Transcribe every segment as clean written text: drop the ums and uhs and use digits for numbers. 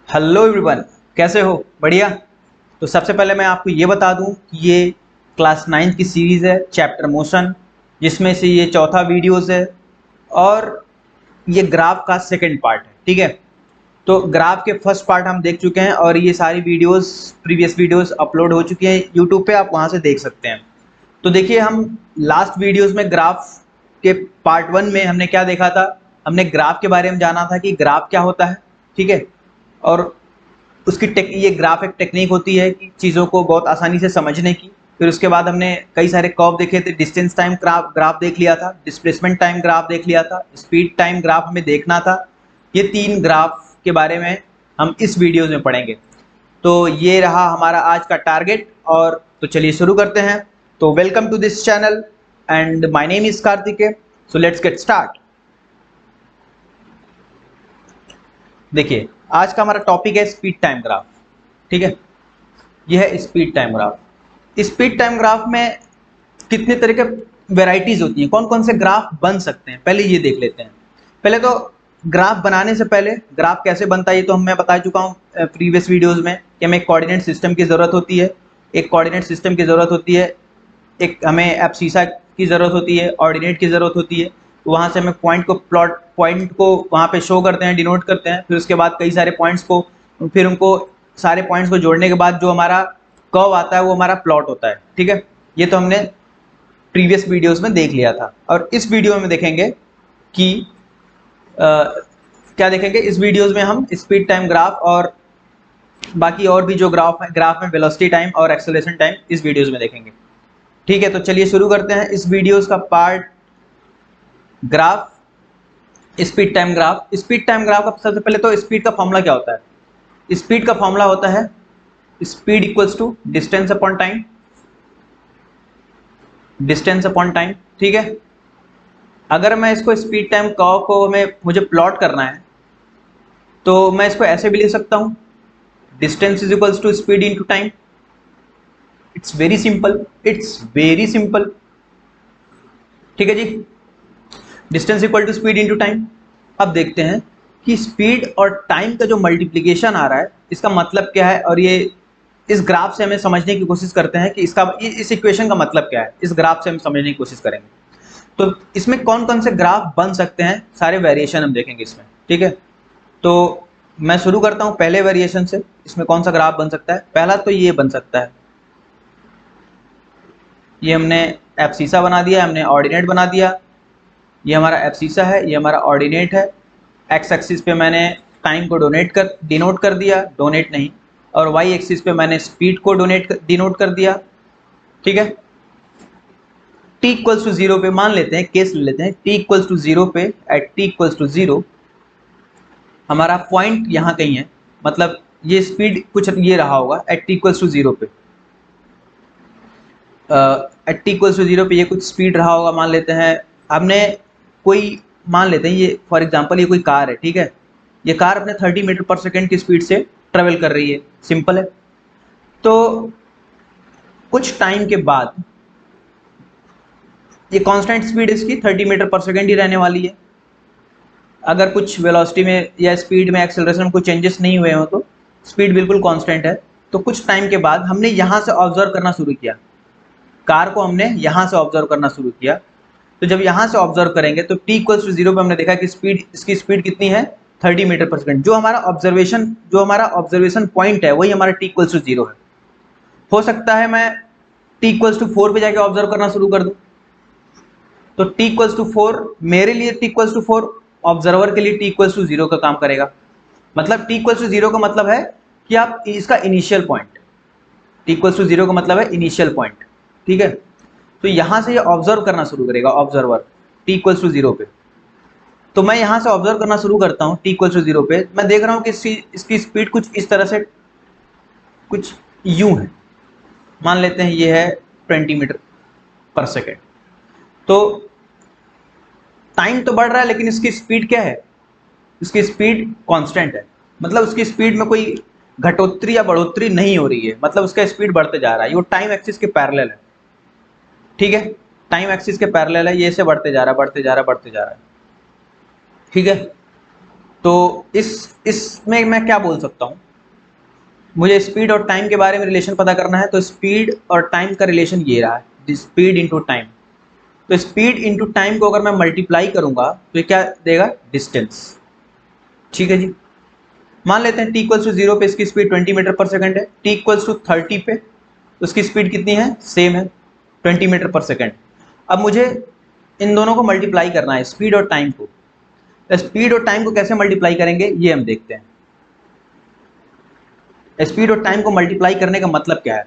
Hello everyone, कैसे हो? बढ़िया। तो सबसे पहले मैं आपको ये बता दूं कि ये क्लास 9 की सीरीज़ है चैप्टर मोशन, जिसमें से ये चौथा वीडियोस है और ये ग्राफ का सेकंड पार्ट है। ठीक है, तो ग्राफ के फर्स्ट पार्ट हम देख चुके हैं और ये सारी वीडियोस प्रीवियस वीडियोस अपलोड हो चुकी हैं यूट्यूब पे, आप वहाँ से देख सकते हैं। तो देखिए, हम लास्ट वीडियोस में ग्राफ के पार्ट 1 में हमने क्या देखा था। हमने ग्राफ के बारे में जाना था कि ग्राफ क्या होता है। ठीक है, और उसकी ये ग्राफ एक टेक्निक होती है कि चीज़ों को बहुत आसानी से समझने की। फिर उसके बाद हमने कई सारे कर्व देखे थे, डिस्टेंस टाइम ग्राफ देख लिया था, डिस्प्लेसमेंट टाइम ग्राफ देख लिया था, स्पीड टाइम ग्राफ हमें देखना था। ये 3 ग्राफ के बारे में हम इस वीडियो में पढ़ेंगे। तो ये रहा हमारा आज का टारगेट। और तो चलिए शुरू करते हैं। तो welcome to this channel and my name is Kartikeya. So let's get start. देखिए, आज का हमारा टॉपिक है स्पीड टाइम ग्राफ। ठीक है, यह है speed time graph. Speed time graph में कितने तरह के वेराइटीज होती हैं, कौन कौन से ग्राफ बन सकते हैं, पहले ये देख लेते हैं। पहले तो ग्राफ बनाने से पहले ग्राफ कैसे बनता है ये तो मैं बता चुका हूँ प्रीवियस वीडियोस में कि हमें एक कोऑर्डिनेट सिस्टम की ज़रूरत होती है। एक कोऑर्डिनेट सिस्टम की ज़रूरत होती है, एक हमें एब्सिसा की ज़रूरत होती है, ऑर्डिनेट की ज़रूरत होती है। वहाँ से हमें पॉइंट को वहाँ पे शो करते हैं, डिनोट करते हैं। फिर उसके बाद कई सारे पॉइंट्स को, फिर उनको सारे पॉइंट्स को जोड़ने के बाद जो हमारा कर्व आता है वो हमारा प्लॉट होता है। ठीक है, ये तो हमने प्रीवियस वीडियोस में देख लिया था। और इस वीडियो में देखेंगे कि क्या देखेंगे इस वीडियोस में हम स्पीड टाइम ग्राफ और बाकी और भी जो ग्राफ में वेलोसिटी टाइम और एक्सेलरेशन टाइम इस वीडियोस में देखेंगे। ठीक है, तो चलिए शुरू करते हैं इस वीडियोस का part graph, speed time graph. Speed time graph का सबसे पहले तो स्पीड का फॉर्मूला क्या होता है। स्पीड का फॉर्मूला होता है speed equals to distance upon time, distance upon time. ठीक है, अगर मैं इसको स्पीड टाइम कर्व को मुझे प्लॉट करना है तो मैं इसको ऐसे भी लिख सकता हूँ, distance is equals to speed into time. It's very simple, it's very simple. ठीक है जी, distance equal to speed into time. अब देखते हैं कि स्पीड और टाइम का जो मल्टीप्लिकेशन आ रहा है इसका मतलब क्या है, और ये इस ग्राफ से हमें समझने की कोशिश करते हैं कि इस इक्वेशन का मतलब क्या है। इस ग्राफ से हम समझने की कोशिश करेंगे। तो इसमें कौन कौन से ग्राफ बन सकते हैं, सारे वेरिएशन हम देखेंगे इसमें। ठीक है, तो मैं शुरू करता हूं पहले वेरिएशन से। इसमें कौन सा ग्राफ बन सकता है? पहला तो ये बन सकता है, ये हमने एब्सिसा बना दिया, हमने ऑर्डिनेट बना दिया। ये हमारा एब्सिसा है, ये हमारा ऑर्डिनेट है। एक्स एक्सिस पे मैंने टाइम को डिनोट कर दिया, डोनेट नहीं। और वाई एक्सिस पे मैंने स्पीड को डिनोट कर दिया। ठीक है, टी इक्वल्स टू जीरो पे मान लेते हैं, केस ले लेते हैं, टी इक्वल्स टू जीरो पे, at T equals to zero हमारा पॉइंट यहाँ कहीं है। मतलब ये स्पीड कुछ ये रहा होगा at T equals to zero पे, at T equals to zero पे ये कुछ स्पीड रहा होगा मान लेते हैं। हमने कोई मान लेते हैं, ये फॉर एग्जांपल ये कोई कार है। ठीक है, ये कार अपने 30 मीटर पर सेकेंड की स्पीड से ट्रेवल कर रही है, सिंपल है। तो कुछ टाइम के बाद ये कांस्टेंट स्पीड इसकी 30 मीटर पर सेकेंड ही रहने वाली है। अगर कुछ वेलोसिटी में या स्पीड में एक्सेलरेशन में कोई चेंजेस नहीं हुए हो तो स्पीड बिल्कुल कांस्टेंट है। तो कुछ टाइम के बाद हमने यहाँ से ऑब्जर्व करना शुरू किया, कार को हमने यहाँ से ऑब्जर्व करना शुरू किया। तो जब यहाँ से ऑब्जर्व करेंगे तो टी इक्वल्स टू जीरो पे हमने देखा कि इसकी स्पीड कितनी है, 30 मीटर पर सेकेंड। जो हमारा ऑब्जर्वेशन पॉइंट है वही हमारा टी इक्वल्स टू जीरो है। हो सकता है मैं टी इक्वल्स टू 4 पे जाके ऑब्जर्व करना शुरू कर दूं, तो टी इक्वल्स टू 4 मेरे लिए टी इक्वल्स टू 4, ऑब्जर्वर के लिए टी इक्वल्स टू जीरो का काम करेगा। मतलब टी इक्वल्स टू जीरो का मतलब है कि आप इसका initial point, T equals to zero का मतलब है इनिशियल पॉइंट। ठीक है, तो यहां से ये ऑब्जर्व करना शुरू करेगा, observer T equals to zero पे। तो मैं यहां से ऑब्जर्व करना शुरू करता हूं टी इक्वल्स टू जीरो पे। मैं देख रहा हूं कि इसकी स्पीड कुछ इस तरह से, कुछ यूं है। मान लेते हैं ये है 20 मीटर पर सेकेंड। तो टाइम तो बढ़ रहा है लेकिन इसकी स्पीड क्या है, इसकी स्पीड कांस्टेंट है। मतलब उसकी स्पीड में कोई घटोत्तरी या बढ़ोतरी नहीं हो रही है, मतलब उसका स्पीड बढ़ते जा रहा है। ये टाइम एक्सिस के पैरेलल है। ठीक है, टाइम एक्सिस के पैरेलल है, ये ऐसे बढ़ते जा रहा है, बढ़ते जा रहा है, बढ़ते जा रहा है। ठीक है, तो इसमें मैं क्या बोल सकता हूँ, मुझे स्पीड और टाइम के बारे में रिलेशन पता करना है, तो स्पीड और टाइम का रिलेशन ये रहा है, स्पीड इंटू टाइम। तो स्पीड इंटू टाइम को अगर मैं मल्टीप्लाई करूंगा तो ये क्या देगा, डिस्टेंस। ठीक है जी, मान लेते हैं t इक्वल्स टू 0 पे इसकी स्पीड 20 मीटर पर सेकंड है, t इक्वल्स टू 30 पे उसकी स्पीड कितनी है, सेम है 20 मीटर पर सेकंड। अब मुझे इन दोनों को मल्टीप्लाई करना है, स्पीड और टाइम को। स्पीड और टाइम को कैसे मल्टीप्लाई करेंगे ये हम देखते हैं। स्पीड और टाइम को मल्टीप्लाई करने का मतलब क्या है,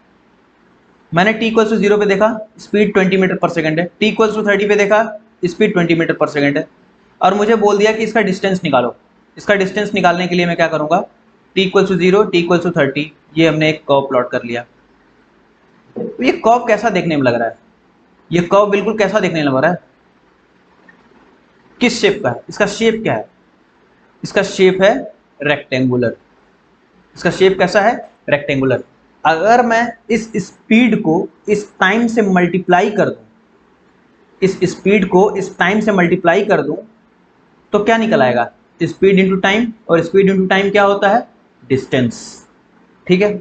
मैंने t इक्वल्स टू 0 पे देखा स्पीड 20 मीटर पर सेकंड है, t इक्वल्स टू 30 पे देखा स्पीड 20 मीटर पर सेकंड है, और मुझे बोल दिया कि इसका डिस्टेंस निकालो। इसका डिस्टेंस निकालने के लिए मैं क्या करूंगा, t equals to 0, t equals to 30, ये हमने एक कर्व प्लॉट कर लिया। तो ये कर्व कैसा देखने में लग रहा है, ये कर्व बिल्कुल कैसा देखने लग रहा है, किस शेप का है, इसका शेप क्या है, इसका शेप है रेक्टेंगुलर। इसका शेप कैसा है, रेक्टेंगुलर। अगर मैं इस स्पीड को इस टाइम से मल्टीप्लाई कर दूं, इस स्पीड को इस टाइम से मल्टीप्लाई कर दूं, तो क्या निकल आएगा, स्पीड इंटू टाइम, और स्पीड इंटू टाइम क्या होता है, डिस्टेंस। ठीक है,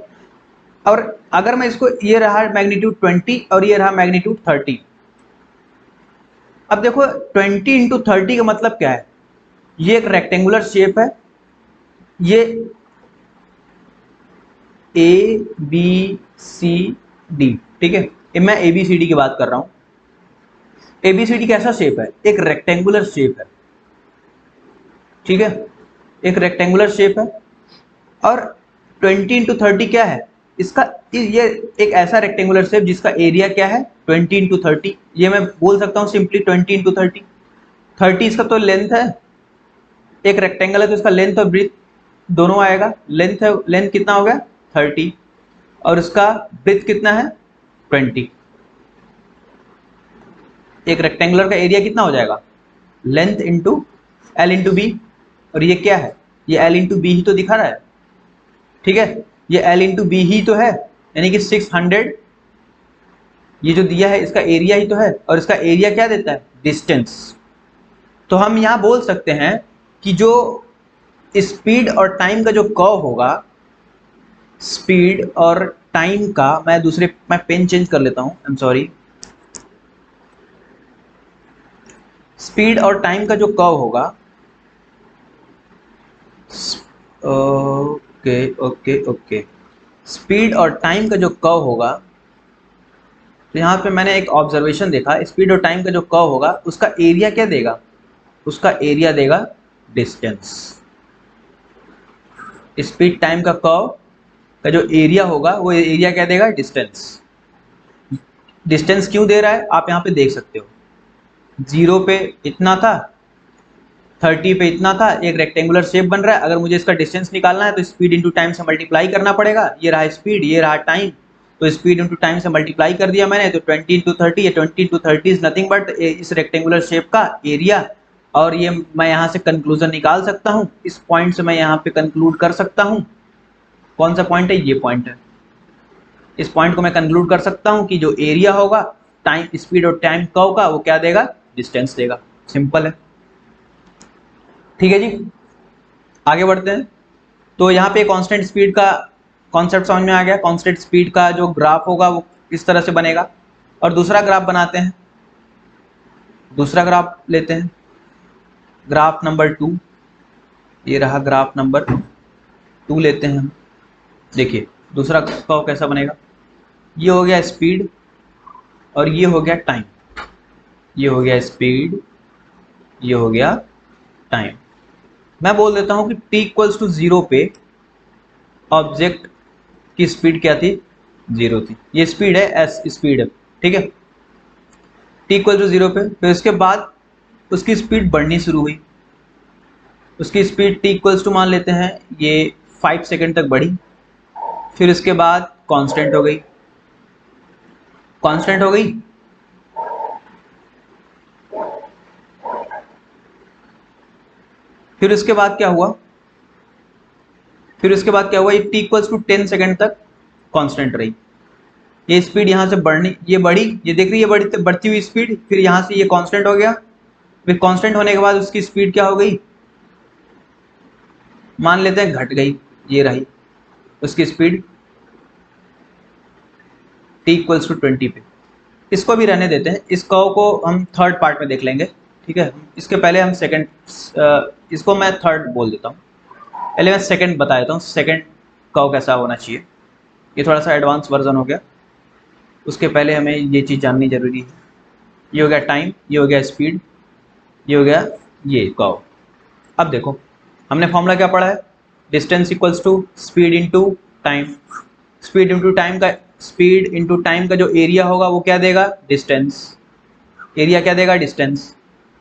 और अगर मैं इसको, ये रहा मैग्नीट्यूड 20 और ये रहा मैग्नीट्यूड 30। अब देखो 20 इंटू 30 का मतलब क्या है, ये एक रेक्टेंगुलर शेप है, ये ए बी सी डी, ठीक है, ये मैं ए बी सी डी की बात कर रहा हूं। ए बी सी डी कैसा शेप है, एक रेक्टेंगुलर शेप है। ठीक है, एक रेक्टेंगुलर शेप है, और 20 इंटू 30 क्या है, इसका, ये एक ऐसा रेक्टेंगुलर शेप जिसका एरिया क्या है 20 इंटू 30। ये मैं बोल सकता हूँ सिंपली 20 इंटू 30। 30 इसका तो लेंथ है, एक रेक्टेंगल है तो इसका लेंथ और ब्रीथ दोनों आएगा। लेंथ है, लेंथ कितना हो गया 30, और उसका ब्रीथ कितना है 20। एक रेक्टेंगुलर का एरिया कितना हो जाएगा, length into L into B, और ये क्या है, ये एल इंटू बी ही तो दिखा रहा है। ठीक है, ये एल इंटू बी ही तो है, यानी कि 600, ये जो दिया है इसका एरिया ही तो है, और इसका एरिया क्या देता है, डिस्टेंस। तो हम यहाँ बोल सकते हैं कि जो स्पीड और टाइम का जो कर्व होगा, स्पीड और टाइम का, मैं पेन चेंज कर लेता हूँ, आई एम सॉरी। स्पीड और टाइम का जो कर्व होगा, ओके ओके ओके, स्पीड और टाइम का जो कर्व होगा, तो यहाँ पे मैंने एक ऑब्जर्वेशन देखा, स्पीड और टाइम का जो कर्व होगा उसका एरिया क्या देगा, उसका एरिया देगा डिस्टेंस। स्पीड टाइम का कर्व का जो एरिया होगा वो एरिया क्या देगा, डिस्टेंस। डिस्टेंस क्यों दे रहा है आप यहाँ पे देख सकते हो, 0 पे इतना था, 30 पे इतना था, एक रेक्टेंगुलर शेप बन रहा है। अगर मुझे इसका डिस्टेंस निकालना है तो स्पीड इंटू टाइम से मल्टीप्लाई करना पड़ेगा। ये रहा स्पीड, ये रहा टाइम, तो स्पीड इंटू टाइम से मल्टीप्लाई कर दिया मैंने, तो 20 इंटू 30, ये 20 इंटू 30 इज नथिंग बट इस रेक्टेंगुलर शेप का एरिया। और ये मैं यहाँ से कंक्लूजन निकाल सकता हूँ, इस पॉइंट से मैं यहाँ पे कंक्लूड कर सकता हूँ। कौन सा पॉइंट है, ये पॉइंट है। इस पॉइंट को मैं कंक्लूड कर सकता हूँ कि जो एरिया होगा टाइम, स्पीड और टाइम कर्व का, वो क्या देगा, डिस्टेंस देगा। सिंपल है, ठीक है जी। आगे बढ़ते हैं। तो यहाँ पे कांस्टेंट स्पीड का कॉन्सेप्ट समझ में आ गया। कांस्टेंट स्पीड का जो ग्राफ होगा वो इस तरह से बनेगा। और दूसरा ग्राफ बनाते हैं, दूसरा ग्राफ लेते हैं, ग्राफ नंबर 2। ये रहा ग्राफ नंबर 2 लेते हैं हम। देखिए दूसरा कर्व कैसा बनेगा, ये हो गया स्पीड और ये हो गया टाइम। ये हो गया स्पीड, ये हो गया टाइम। मैं बोल देता हूँ कि t इक्वल्स टू 0 पे ऑब्जेक्ट की स्पीड क्या थी, 0 थी। ये स्पीड है, एस स्पीड है, ठीक है। t इक्वल टू 0 पे, फिर उसके बाद उसकी स्पीड बढ़नी शुरू हुई। उसकी स्पीड t इक्वल्स टू मान लेते हैं ये 5 सेकंड तक बढ़ी। फिर उसके बाद कांस्टेंट हो गई, कांस्टेंट हो गई। फिर उसके बाद क्या हुआ, फिर उसके बाद क्या हुआ, ये t इक्वल्स टू 10 सेकंड तक कांस्टेंट रही। ये स्पीड यहाँ से बढ़नी, ये बढ़ी, ये देख रही है बढ़ती हुई स्पीड। फिर यहाँ से ये कांस्टेंट हो गया। फिर कांस्टेंट होने के बाद उसकी स्पीड क्या हो गई, मान लेते हैं घट गई, ये रही उसकी स्पीड t इक्वल्स टू 20 पे। इसको भी रहने देते हैं, इस कर्व को हम थर्ड पार्ट में देख लेंगे, ठीक है। इसके पहले हम सेकंड, इसको मैं थर्ड बोल देता हूँ, पहले मैं सेकंड बता देता हूँ सेकंड कर्व कैसा होना चाहिए। ये थोड़ा सा एडवांस वर्जन हो गया, उसके पहले हमें ये चीज़ जाननी जरूरी है। ये हो गया टाइम, ये हो गया स्पीड, ये हो गया ये कर्व। अब देखो हमने फॉर्मूला क्या पढ़ा है, distance equals to speed into time. Speed into time का, स्पीड इनटू टाइम का जो एरिया होगा वो क्या देगा, डिस्टेंस। एरिया क्या देगा, डिस्टेंस।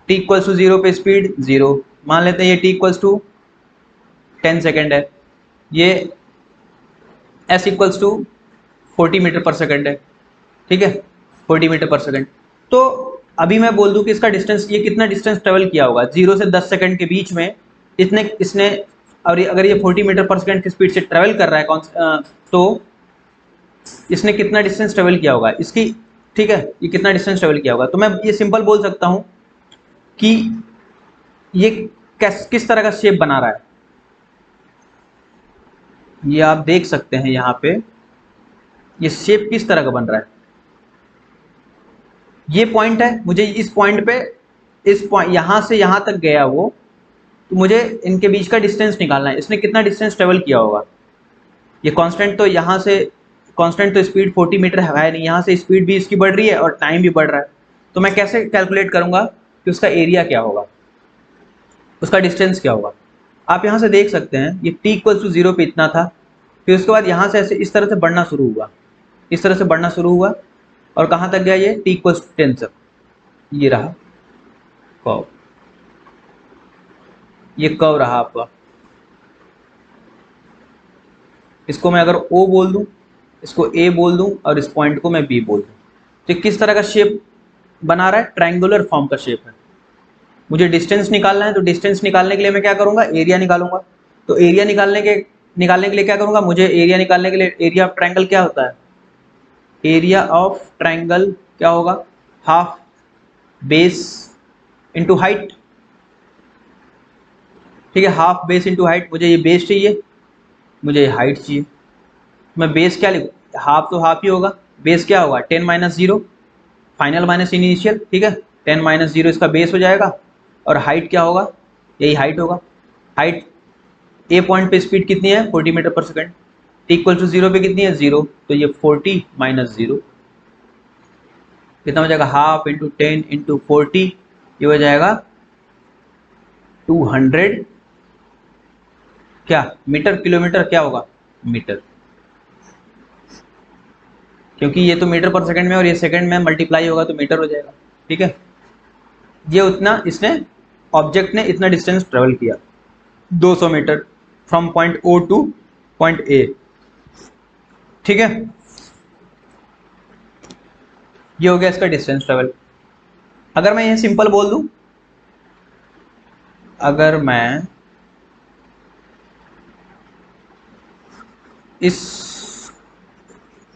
t इक्वल्स टू 0 पे स्पीड 0, मान लेते हैं ये t इक्वल्स टू 10 सेकेंड है, ये s equals to 40 metre per second है, ठीक है, 40 मीटर पर सेकेंड। तो अभी मैं बोल दूं कि इसका डिस्टेंस, ये कितना डिस्टेंस ट्रेवल किया होगा 0 से 10 सेकेंड के बीच में, इतने इसने, और अगर ये 40 मीटर पर सेकेंड की स्पीड से ट्रेवल कर रहा है तो इसने कितना डिस्टेंस ट्रेवल किया होगा इसकी, ठीक है, ये कितना डिस्टेंस ट्रेवल किया होगा। तो मैं ये सिंपल बोल सकता हूं कि ये किस तरह का शेप बना रहा है, ये आप देख सकते हैं यहाँ पे, ये शेप किस तरह का बन रहा है। ये पॉइंट है, मुझे इस पॉइंट पे, इस पॉइंट यहाँ से यहाँ तक गया वो, तो मुझे इनके बीच का डिस्टेंस निकालना है, इसने कितना डिस्टेंस ट्रेवल किया होगा। ये कांस्टेंट तो यहाँ से, कांस्टेंट तो स्पीड 40 मीटर है नहीं, यहाँ से स्पीड भी इसकी बढ़ रही है और टाइम भी बढ़ रहा है। तो मैं कैसे कैलकुलेट करूँगा कि उसका एरिया क्या होगा, उसका डिस्टेंस क्या होगा। आप यहाँ से देख सकते हैं ये t इक्वल्स टू 0 पे इतना था, फिर उसके बाद यहाँ से ऐसे इस तरह से बढ़ना शुरू हुआ, इस तरह से बढ़ना शुरू हुआ, और कहाँ तक गया ये t इक्वल्स टू 10 तक। ये रहा कर्व, ये कर्व रहा आपका। इसको मैं अगर O बोल दूं, इसको A बोल दूं, और इस पॉइंट को मैं B बोल दूं, तो किस तरह का शेप बना रहा है, ट्रायंगुलर फॉर्म का शेप है। मुझे डिस्टेंस निकालना है, तो डिस्टेंस निकालने के लिए मैं क्या करूंगा, एरिया निकालूंगा। तो एरिया निकालने के लिए क्या करूंगा, मुझे एरिया निकालने के लिए, एरिया ऑफ ट्रायंगल क्या होता है, एरिया ऑफ ट्रायंगल क्या होगा, हाफ बेस इंटू हाइट, ठीक है, हाफ बेस इंटू हाइट। मुझे ये बेस चाहिए, मुझे ये हाइट चाहिए, मैं बेस क्या लिखूँ, हाफ तो हाफ ही होगा, बेस क्या होगा 10 माइनस 0, फाइनल माइनस इनिशियल, ठीक है, 10 माइनस 0 इसका बेस हो जाएगा, और हाइट क्या होगा, यही हाइट होगा। हाइट ए पॉइंट पे स्पीड कितनी है 40 मीटर पर सेकंड, टी इक्वल टू 0 पे कितनी है 0, तो ये 40 माइनस 0 कितना हो जाएगा, हाफ इंटू 10 इंटू 40, ये हो जाएगा 200 क्या मीटर, किलोमीटर क्या होगा मीटर, क्योंकि ये तो मीटर पर सेकंड में और ये सेकंड में मल्टीप्लाई होगा तो मीटर हो जाएगा, ठीक है। ये उतना इसने, ऑब्जेक्ट ने इतना डिस्टेंस ट्रेवल किया 200 metre from point O to point A, ठीक है। ये हो गया इसका डिस्टेंस ट्रेवल। अगर मैं ये सिंपल बोल दूं, अगर मैं इस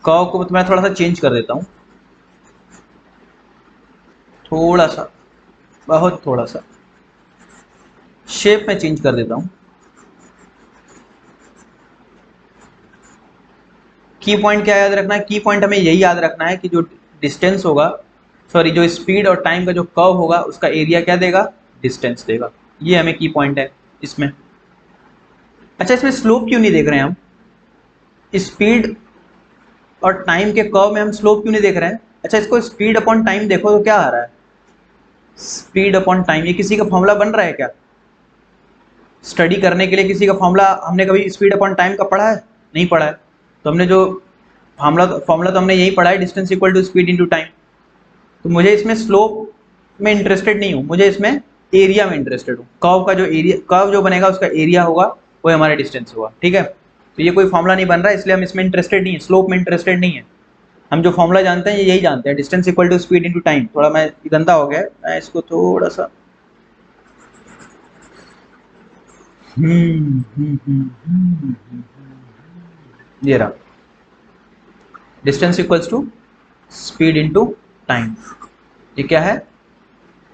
कर्व को मैं थोड़ा सा चेंज कर देता हूं, थोड़ा सा, बहुत थोड़ा सा शेप में चेंज कर देता हूं। की पॉइंट क्या याद रखना है, की पॉइंट हमें यही याद रखना है कि जो डिस्टेंस होगा, सॉरी जो स्पीड और टाइम का जो कर्व होगा उसका एरिया क्या देगा, डिस्टेंस देगा। ये हमें की पॉइंट है इसमें। अच्छा, इसमें स्लोप क्यों नहीं देख रहे हैं हम, स्पीड और टाइम के कर्व में हम स्लोप क्यों नहीं देख रहे हैं। अच्छा, इसको स्पीड अपॉन टाइम देखो तो क्या आ रहा है, स्पीड अपॉन टाइम, ये किसी का फॉर्मूला बन रहा है क्या, स्टडी करने के लिए किसी का फॉर्मूला हमने कभी स्पीड अपॉन टाइम का पढ़ा है, नहीं पढ़ा है। तो हमने जो फॉर्मूला तो हमने यही पढ़ा है, distance equal to speed into time. तो मुझे इसमें स्लोप में इंटरेस्टेड नहीं हूँ, मुझे इसमें एरिया में इंटरेस्टेड हूँ। कर्व का जो एरिया, कर्व जो बनेगा उसका एरिया होगा, वो हमारा डिस्टेंस होगा, ठीक है। तो ये कोई फॉर्मूला नहीं बन रहा है, इसलिए हम इसमें इंटरेस्टेड नहीं है, स्लोप में इंटरेस्टेड नहीं है। हम जो फॉर्मूला जानते हैं यही जानते हैं, distance equal to speed into time. थोड़ा मैं गंदा हो गया, मैं इसको थोड़ा सा ये रहा, distance equals to speed into time. ये क्या है,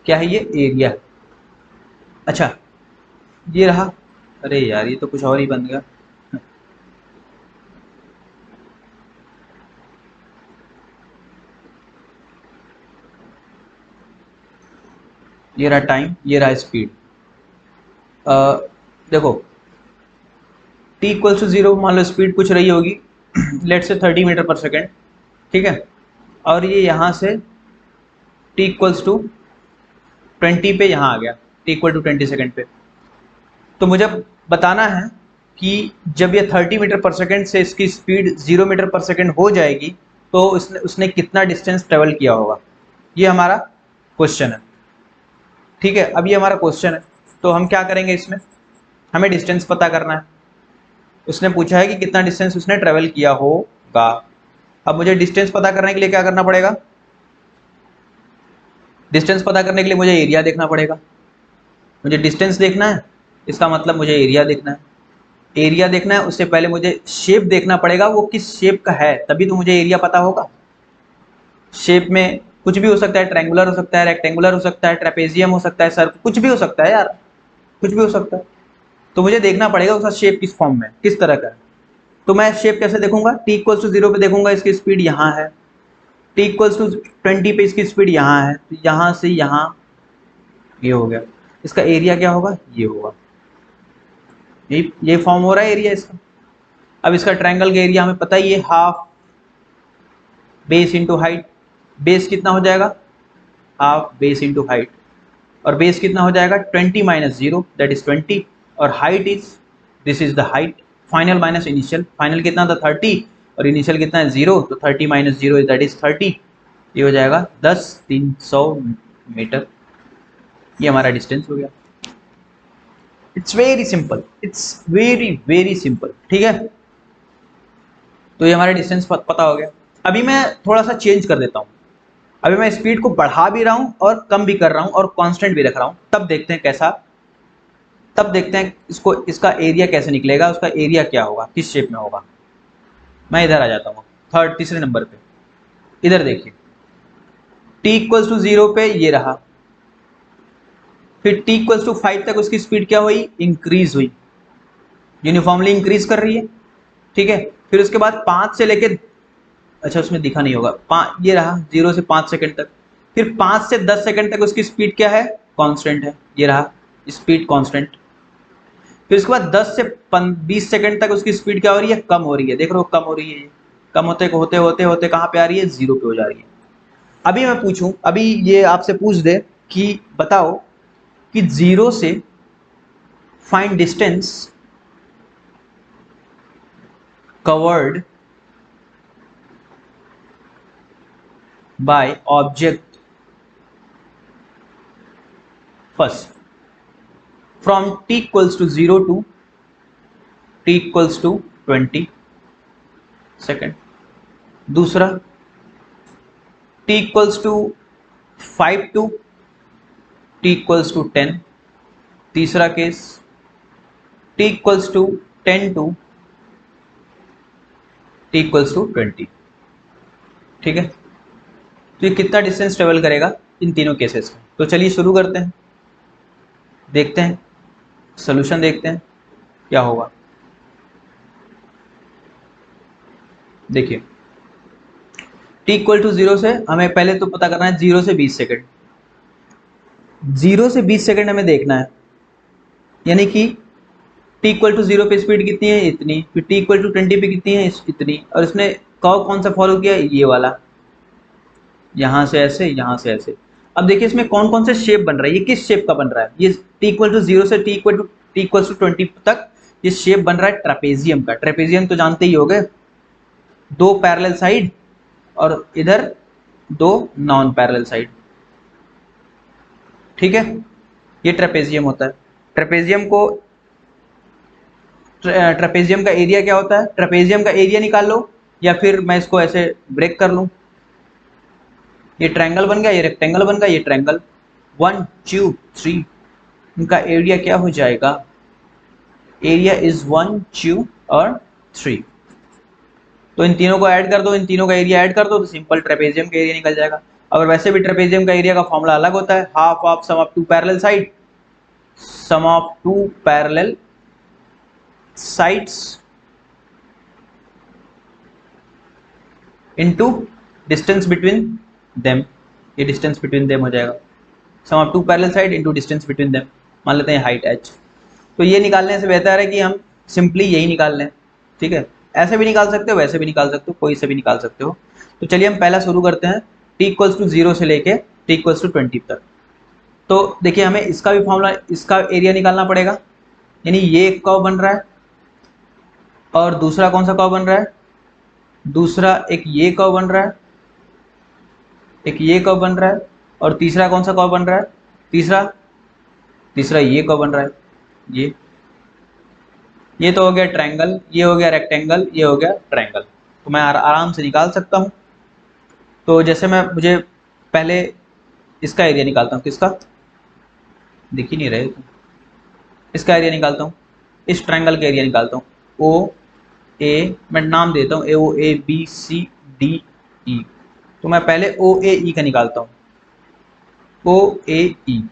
क्या है ये एरिया है। अच्छा, ये रहा अरे यार ये तो कुछ और ही बन गया। ये रहा टाइम, ये रहा स्पीड। देखो टी इक्वल्स टू जीरो, मान लो स्पीड कुछ रही होगी लेट से 30 मीटर पर सेकेंड, ठीक है। और ये यहाँ से टी इक्वल्स टू 20 पे यहाँ आ गया, टी इक्वल टू 20 सेकेंड पे। तो मुझे बताना है कि जब ये 30 मीटर पर सेकेंड से इसकी स्पीड 0 मीटर पर सेकेंड हो जाएगी तो उसने उसने कितना डिस्टेंस ट्रेवल किया होगा, ये हमारा क्वेश्चन है। ठीक है, अब ये हमारा क्वेश्चन है, तो हम क्या करेंगे, इसमें हमें डिस्टेंस पता करना है। उसने पूछा है कि कितना डिस्टेंस उसने ट्रेवल किया होगा। अब मुझे डिस्टेंस पता करने के लिए क्या करना पड़ेगा, डिस्टेंस पता करने के लिए मुझे एरिया देखना पड़ेगा। मुझे डिस्टेंस देखना है, इसका मतलब मुझे एरिया देखना है। एरिया देखना है, उससे पहले मुझे शेप देखना पड़ेगा, वो किस शेप का है, तभी तो मुझे एरिया पता होगा। शेप में कुछ भी हो सकता है, ट्रायंगुलर हो सकता है, रेक्टेंगुलर हो सकता है, ट्रेपेजियम हो सकता है, सर्कल, कुछ भी हो सकता है यार, कुछ भी हो सकता है। तो मुझे देखना पड़ेगा उसका शेप किस फॉर्म में, किस तरह का है। तो मैं शेप कैसे देखूंगा, टी इक्वल्स टू 0 पे देखूंगा, इसकी स्पीड यहाँ है। टी इक्वल्स टू 20 पे इसकी स्पीड यहाँ है, तो यहाँ से यहाँ ये हो गया। इसका एरिया क्या होगा, ये होगा। ये फॉर्म हो रहा है एरिया इसका। अब इसका ट्रायंगल का एरिया हमें पता ही है, half base into height. Base कितना हो जाएगा, हाफ बेस इंटू हाइट। और बेस कितना हो जाएगा, 20 माइनस 0 दैट इज 20। और height is, this is the height, final minus initial. Final कितना था 30 और इनिशियल कितना है 0, तो 30 माइनस 0 दैट इज 30। ये हो जाएगा 10 300 मीटर। ये हमारा डिस्टेंस हो गया। It's very simple, it's very very simple, ठीक है। तो ये हमारा डिस्टेंस पता हो गया। अभी मैं थोड़ा सा चेंज कर देता हूँ। अभी मैं स्पीड को बढ़ा भी रहा हूँ और कम भी कर रहा हूँ और कांस्टेंट भी रख रहा हूँ, तब देखते हैं कैसा, तब देखते हैं इसको, इसका एरिया कैसे निकलेगा, उसका एरिया क्या होगा, किस शेप में होगा। मैं इधर आ जाता हूँ, तीसरे नंबर पे। इधर देखिए, t इक्वल्स टू 0 पे ये रहा, फिर t इक्वल्स टू 5 तक उसकी स्पीड क्या हुई, इंक्रीज हुई, यूनिफॉर्मली इंक्रीज कर रही है, ठीक है। फिर उसके बाद 5 से लेके, अच्छा उसमें दिखा नहीं होगा, 5 ये रहा 0 से 5 सेकंड तक। फिर 5 से 10 सेकंड तक उसकी स्पीड क्या है, कांस्टेंट है, ये रहा स्पीड कांस्टेंट। फिर उसके बाद 10 से 20 सेकंड तक उसकी स्पीड क्या हो रही है, कम हो रही है, देख रहे हो कम हो रही है। कम होते होते होते होते कहाँ पे आ रही है, 0 पे हो जा रही है। अभी मैं पूछूं, अभी ये आपसे पूछ दे कि बताओ कि 0 से find distance covered by object first from t equals to 0 to t equals to 20 second. दूसरा t equals to 5 to t equals to 10। तीसरा case t equals to 10 to t equals to 20, ठीक है। तो ये कितना डिस्टेंस ट्रेवल करेगा इन तीनों cases में। तो चलिए शुरू करते हैं, देखते हैं सोल्यूशन, देखते हैं क्या होगा। देखिए t इक्वल टू 0 से हमें पहले तो पता करना है 0 से 20 सेकंड। 0 से 20 सेकंड हमें देखना है, यानी कि t इक्वल टू 0 पे स्पीड कितनी है, इतनी। फिर t इक्वल टू 20 पे कितनी है, इतनी। और इसने कर्व कौन सा फॉलो किया, ये वाला, यहाँ से ऐसे, यहाँ से ऐसे। अब देखिए इसमें कौन कौन से शेप बन रहा है, ये किस शेप का बन रहा है, ये t इक्वल टू 0 से t इक्वल टू 20 तक ये शेप बन रहा है ट्रेपेजियम का। ट्रेपेजियम तो जानते ही होंगे, दो पैरेलल साइड और इधर दो नॉन पैरेलल साइड, ठीक है। ये ट्रेपेजियम होता है। ट्रेपेजियम को, ट्रेपेजियम का एरिया क्या होता है, ट्रेपेजियम का एरिया निकाल लो, या फिर मैं इसको ऐसे ब्रेक कर लूं। ये ट्रायंगल बन गया, ये रेक्टेंगल बन गया, ये ट्रायंगल 1 2 3, इनका एरिया क्या हो जाएगा, एरिया इज 1 2 और 3। तो इन तीनों को ऐड कर दो, इन तीनों का एरिया ऐड कर दो, तो सिंपल ट्रेपेजियम का एरिया निकल जाएगा। अगर वैसे भी ट्रेपेजियम का एरिया का फॉर्मूला अलग होता है, half of sum of two parallel side, sum of two parallel sides into distance between them, ये डिस्टेंस बिटवीन देम हो जाएगा, sum of two parallel side into distance between them, मान लेते हैं हाइट h। तो ये निकालने से बेहतर है कि हम सिंपली यही निकाल लें, ठीक है। ऐसे भी निकाल सकते हो, वैसे भी निकाल सकते हो, कोई से भी निकाल सकते हो। तो चलिए हम पहला शुरू करते हैं, t=0 से लेके t=20 तक। तो देखिए हमें इसका भी फॉर्मूला, इसका एरिया निकालना पड़ेगा, यानी ये एक कर्व बन रहा है और दूसरा कौन सा कर्व बन रहा है, दूसरा एक ये कर्व बन रहा है, एक ये कर्व बन रहा है, और तीसरा कौन सा कर्व बन रहा है, तीसरा ये कर्व बन रहा है, ये तो हो गया ट्रायंगल, ये हो गया रेक्टेंगल, ये हो गया ट्रायंगल। तो मैं आराम से निकाल सकता हूँ। तो जैसे मुझे पहले इसका एरिया निकालता हूँ, किसका, दिख ही नहीं रहे, इसका एरिया निकालता हूँ, इस ट्रायंगल का एरिया निकालता हूँ, ओ ए, मैं नाम देता हूँ ओ ए बी सी डी ई। तो मैं पहले ओ ए ई का निकालता हूँ, ओ ए ई,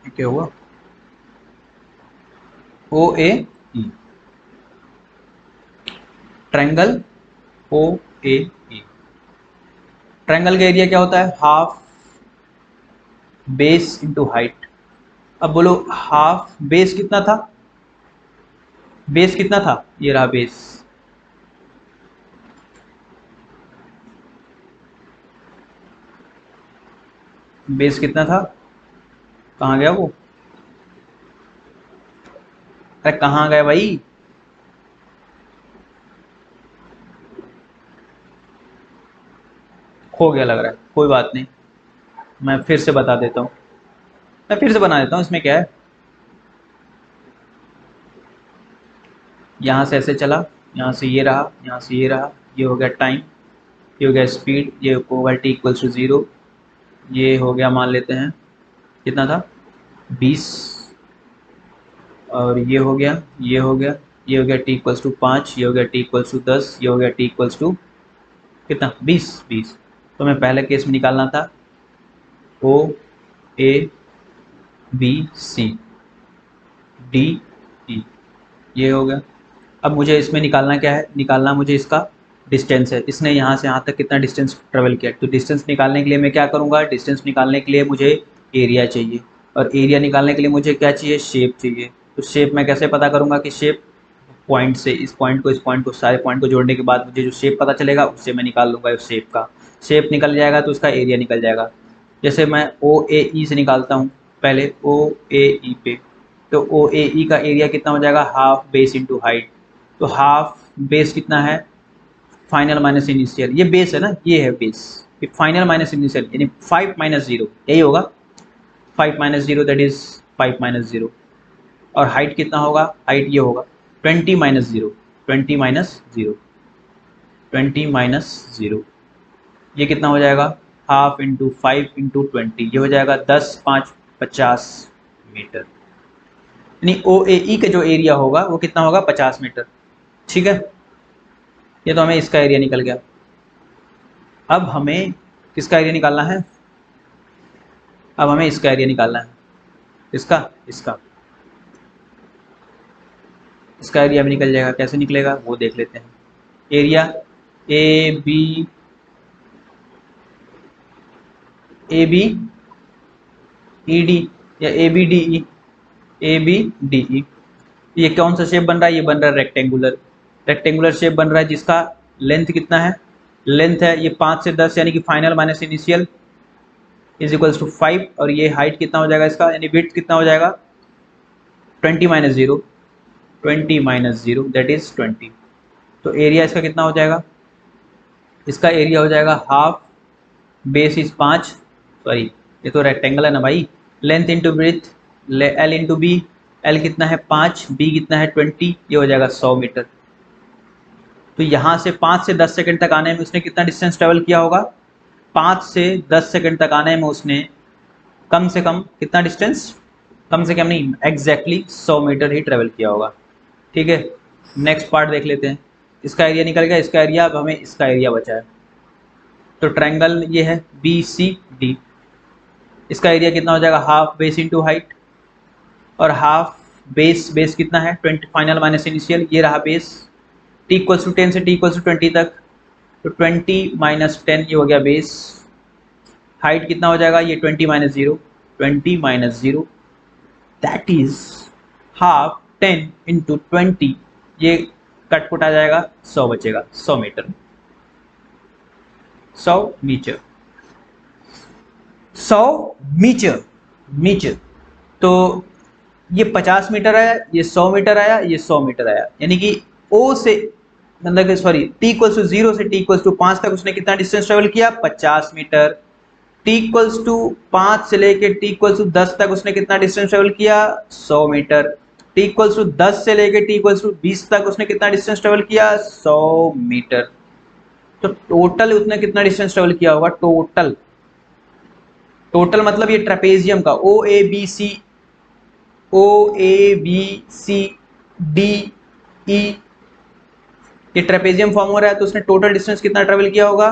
क्या हुआ, ओ ए ई, ट्रायंगल ओ ए ई। ट्रायंगल का एरिया क्या होता है, हाफ बेस इंटू हाइट। अब बोलो हाफ बेस कितना था, बेस कितना था, ये रहा बेस, बेस कितना था, कहाँ गया वो, अरे कहाँ गए भाई, खो गया लग रहा है, कोई बात नहीं, मैं फिर से बता देता हूँ, मैं फिर से बना देता हूँ, इसमें क्या है, यहाँ से ऐसे चला, यहाँ से ये रहा, यहाँ से ये रहा, ये हो गया टाइम, ये हो गया स्पीड, ये होगा t=0, ये हो गया, मान लेते हैं कितना था 20, और ये हो गया, ये हो गया, ये हो गया t=5, ये हो गया t=10, ये हो गया t= कितना 20। तो मैं पहले केस में निकालना था ओ A B C D E, ये हो गया। अब मुझे इसमें निकालना क्या है, निकालना मुझे इसका डिस्टेंस है, इसने यहाँ से यहाँ तक कितना डिस्टेंस ट्रेवल किया। तो डिस्टेंस निकालने के लिए मैं क्या करूँगा, डिस्टेंस निकालने के लिए मुझे एरिया चाहिए, और एरिया निकालने के लिए मुझे क्या चाहिए, शेप चाहिए। तो शेप मैं कैसे पता करूँगा कि शेप, पॉइंट से इस पॉइंट को, इस पॉइंट को, सारे पॉइंट को जोड़ने के बाद मुझे जो शेप पता चलेगा उससे मैं निकाल लूँगा उस शेप का। शेप निकल जाएगा तो उसका एरिया निकल जाएगा। जैसे मैं ओ ए ई से निकालता हूँ, पहले ओ ए ई पे, तो ओ ए ई का एरिया कितना हो जाएगा, हाफ बेस इंटू हाइट। तो हाफ बेस कितना है, फाइनल माइनस इनिशियल, ये बेस है ना, ये है बेस, फाइनल माइनस इनिशियल यानी 5 - 0, यही होगा 5 - 0, दैट इज 5 - 0। और हाइट कितना होगा, हाइट ये होगा 20 - 0, 20 - 0, ये कितना हो जाएगा, हाफ इंटू 5 × 20, ये हो जाएगा 10 × 5 = 50 मीटर। यानी ओ ए ई का जो एरिया होगा वो कितना होगा, 50 मीटर। ठीक है, ये तो हमें इसका एरिया निकल गया। अब हमें किसका एरिया निकालना है, अब हमें इसका एरिया निकालना है, इसका इसका इसका एरिया भी निकल जाएगा। कैसे निकलेगा वो देख लेते हैं। Area A B E D या A B D E, A B D E, ये कौन सा शेप बन रहा है, ये बन रहा है रेक्टेंगुलर, रेक्टेंगुलर शेप बन रहा है जिसका लेंथ कितना है, लेंथ है ये 5 से 10, यानी कि final minus initial is to 5, और ये हाइट कितना हो जाएगा इसका, यानी विड्थ कितना हो जाएगा 20 - 0, 20 - 0 दैट इज 20। तो एरिया इसका कितना हो जाएगा, इसका एरिया हो जाएगा हाफ बेस इज 5, सॉरी ये तो रेक्टेंगल है ना भाई, length into breadth, L into B, L कितना है 5, बी कितना है 20, ये हो जाएगा 100 मीटर। तो यहाँ से 5 से 10 सेकंड तक आने में उसने कितना डिस्टेंस ट्रेवल किया होगा, 5 से 10 सेकंड तक आने में उसने कम से कम कितना डिस्टेंस, कम से कम नहीं एग्जैक्टली 100 मीटर ही ट्रेवल किया होगा। ठीक है, नेक्स्ट पार्ट देख लेते हैं। इसका एरिया निकल गया, इसका एरिया, अब हमें इसका एरिया बचा है। तो ट्रायंगल ये है बी सी डी, इसका एरिया कितना हो जाएगा, हाफ बेस इंटू हाइट, और हाफ बेस, बेस कितना है 20 फाइनल माइनस इनिशियल, ये रहा बेस। t इक्वल्स टू 10 से t इक्वल्स टू 20 तक, तो 20 माइनस 10 ये हो गया बेस। हाइट कितना हो जाएगा, ये 20 minus 0, 20 minus 0 that is half 10 into 20, ये कटपुट आ जाएगा 100 बचेगा, 100 मीटर, 100 मीटर, 100 मीटर, मीटर। तो ये 50 मीटर आया, ये 100 मीटर आया, ये 100 मीटर आया, यानी कि O से मतलब सॉरी t इक्वल्स टू 0 से t इक्वल्स टू 5 तक उसने कितना डिस्टेंस ट्रेवल किया, 50 मीटर। t इक्वल्स टू 5 से लेके t इक्वल्स टू 10 तक उसने कितना डिस्टेंस ट्रेवल किया, 100 मीटर। t इक्वल्स टू 10 से लेके t इक्वल्स टू 20 तक उसने कितना डिस्टेंस ट्रेवल किया, 100 मीटर। तो टोटल उसने कितना डिस्टेंस ट्रेवल किया होगा, टोटल, टोटल मतलब ये ट्रेपेजियम का O A B C, O A B C D E, ये ट्रेपेजियम फॉर्म हो रहा है, तो उसने टोटल डिस्टेंस कितना ट्रेवल किया होगा,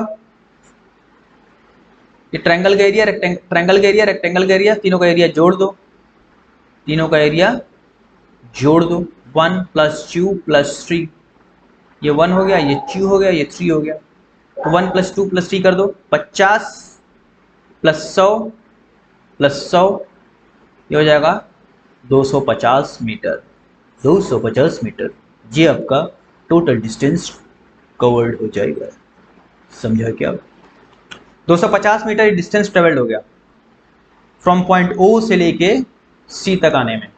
ये ट्रायंगल का एरिया, ट्रायंगल का एरिया, रेक्टेंगल का एरिया, तीनों का एरिया जोड़ दो, तीनों का एरिया जोड़ दो, 1 प्लस 2 प्लस 3, ये 1 हो गया, ये 2 हो गया, ये 3 हो गया, तो 1 प्लस 2 प्लस 3 कर दो, 50 प्लस 100 प्लस 100, ये हो जाएगा 250 मीटर, 250 मीटर, ये आपका टोटल डिस्टेंस कवर्ड हो जाएगा। समझा क्या, 250 मीटर डिस्टेंस ट्रेवल्ड हो गया फ्रॉम पॉइंट O से लेके C तक आने में,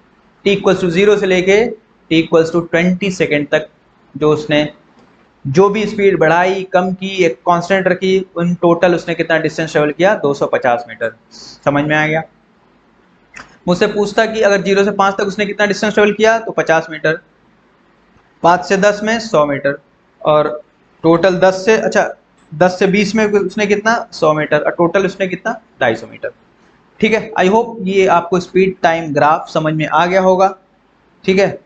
t इक्वल्स टू 0 से लेके t इक्वल्स टू 20 सेकेंड तक जो उसने जो भी स्पीड बढ़ाई कम की एक कांस्टेंट रखी, उन टोटल उसने कितना डिस्टेंस ट्रेवल किया, 250 मीटर। समझ में आ गया। मुझसे पूछता कि अगर 0 से 5 तक उसने कितना डिस्टेंस ट्रेवल किया, तो 50 मीटर, 5 से 10 में 100 मीटर, और टोटल 10 से, अच्छा 10 से 20 में उसने कितना, 100 मीटर, और टोटल उसने कितना, 250 मीटर। ठीक है, आई होप ये आपको स्पीड टाइम ग्राफ समझ में आ गया होगा। ठीक है,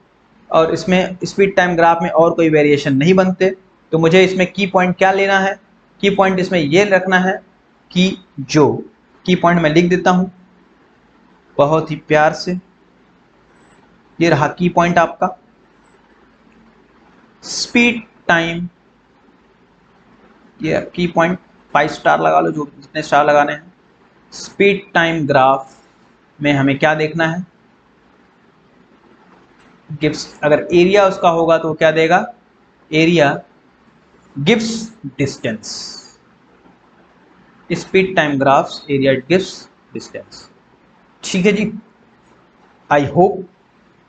और इसमें स्पीड टाइम ग्राफ में और कोई वेरिएशन नहीं बनते, तो मुझे इसमें की पॉइंट क्या लेना है, की पॉइंट इसमें ये रखना है कि जो की पॉइंट मैं लिख देता हूं बहुत ही प्यार से, ये रहा की पॉइंट आपका, स्पीड टाइम, ये की पॉइंट 5 स्टार लगा लो, जो जितने स्टार लगाने हैं। स्पीड टाइम ग्राफ में हमें क्या देखना है, गिव्स, अगर एरिया उसका होगा तो क्या देगा, area gives distance, speed time graphs area gives distance. ठीक है जी, आई होप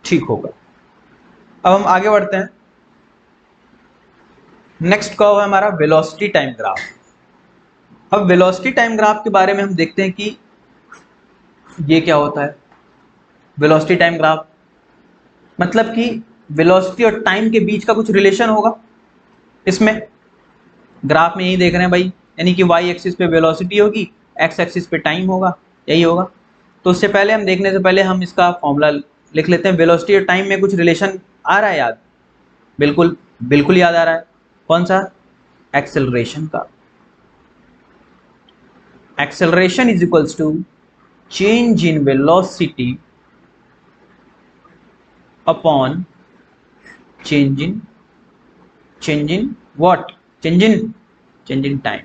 ठीक होगा। अब हम आगे बढ़ते हैं, नेक्स्ट कर्व है हमारा वेलोसिटी टाइम ग्राफ। अब वेलोसिटी टाइम ग्राफ के बारे में हम देखते हैं कि ये क्या होता है। वेलोसिटी टाइम ग्राफ मतलब कि वेलोसिटी और टाइम के बीच का कुछ रिलेशन होगा इसमें, ग्राफ में यही देख रहे हैं भाई, यानी कि y एक्सिस पे वेलोसिटी होगी, x एक्सिस पे टाइम होगा, यही होगा। तो उससे पहले हम देखने से पहले हम इसका फॉर्मूला लिख लेते हैं। वेलोसिटी और टाइम में कुछ रिलेशन आ रहा है याद, बिल्कुल बिल्कुल याद आ रहा है, कौन सा, एक्सेलरेशन का। Acceleration is equals to change in velocity upon change in what, change in time.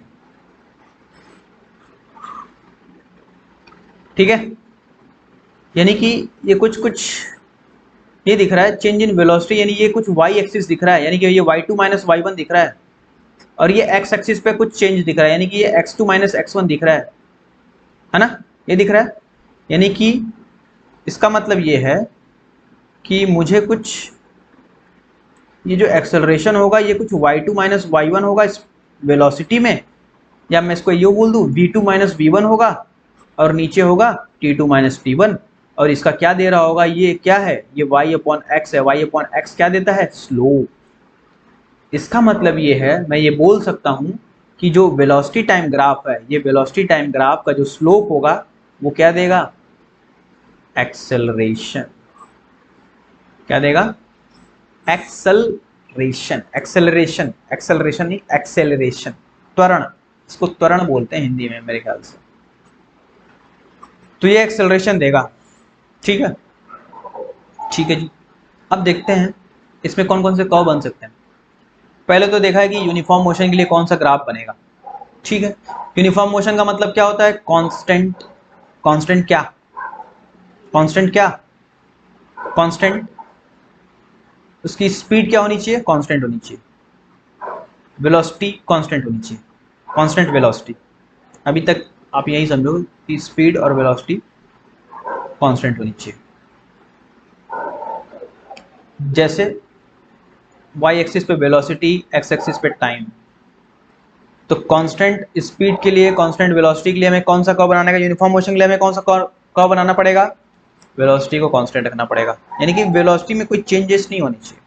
ठीक है, यानी कि ये कुछ ये दिख रहा है चेंज इन वेलोसिटी, यानी ये कुछ y एक्सिस दिख रहा है, यानी कि ये y2 माइनस y1 दिख रहा है, और ये x एक्सिस पे कुछ चेंज दिख रहा है, यानी कि ये x2 माइनस x1 दिख रहा है ना, ये दिख रहा है। यानी कि इसका मतलब ये है कि मुझे कुछ, ये जो एक्सेलरेशन होगा ये कुछ y2 माइनस y1 होगा इस वेलोसिटी में, या मैं इसको ये बोल दूं v2 माइनस v1 होगा, और नीचे होगा t2 माइनस t1, और इसका क्या दे रहा होगा, ये क्या है, ये y अपॉन x है, y अपॉन x क्या देता है, स्लोप। इसका मतलब ये है, मैं ये बोल सकता हूं कि जो वेलोसिटी टाइम ग्राफ है, ये वेलोसिटी टाइम ग्राफ का जो स्लोप होगा वो क्या देगा, एक्सेलरेशन। क्या देगा, एक्सेलरेशन, एक्सेलरेशन, एक्सेलरेशन नहीं एक्सेलरेशन, त्वरण, इसको त्वरण बोलते हैं हिंदी में मेरे ख्याल से। तो ये एक्सेलरेशन देगा। ठीक है, ठीक है जी। अब देखते हैं इसमें कौन कौन से कर्व बन सकते हैं। पहले तो देखा है कि यूनिफॉर्म मोशन के लिए कौन सा ग्राफ बनेगा। ठीक है, यूनिफॉर्म मोशन का मतलब क्या होता है? कांस्टेंट। कांस्टेंट क्या? कांस्टेंट क्या? कांस्टेंट। उसकी स्पीड क्या होनी चाहिए? कांस्टेंट होनी चाहिए। वेलोसिटी कांस्टेंट होनी चाहिए, कांस्टेंट वेलोसिटी। अभी तक आप यही समझो कि स्पीड और वेलोसिटी कांस्टेंट होनी चाहिए। जैसे वाई एक्सिस पे वेलोसिटी, एक्स एक्सिस पे टाइम। तो कांस्टेंट स्पीड के लिए, कांस्टेंट वेलोसिटी के लिए हमें कौन सा कर्व बनाने का? यूनिफॉर्म मोशन के लिए हमें कौन सा कर्व बनाना पड़ेगा? वेलोसिटी को कांस्टेंट रखना पड़ेगा, यानी कि वेलोसिटी में कोई चेंजेस नहीं होनी चाहिए।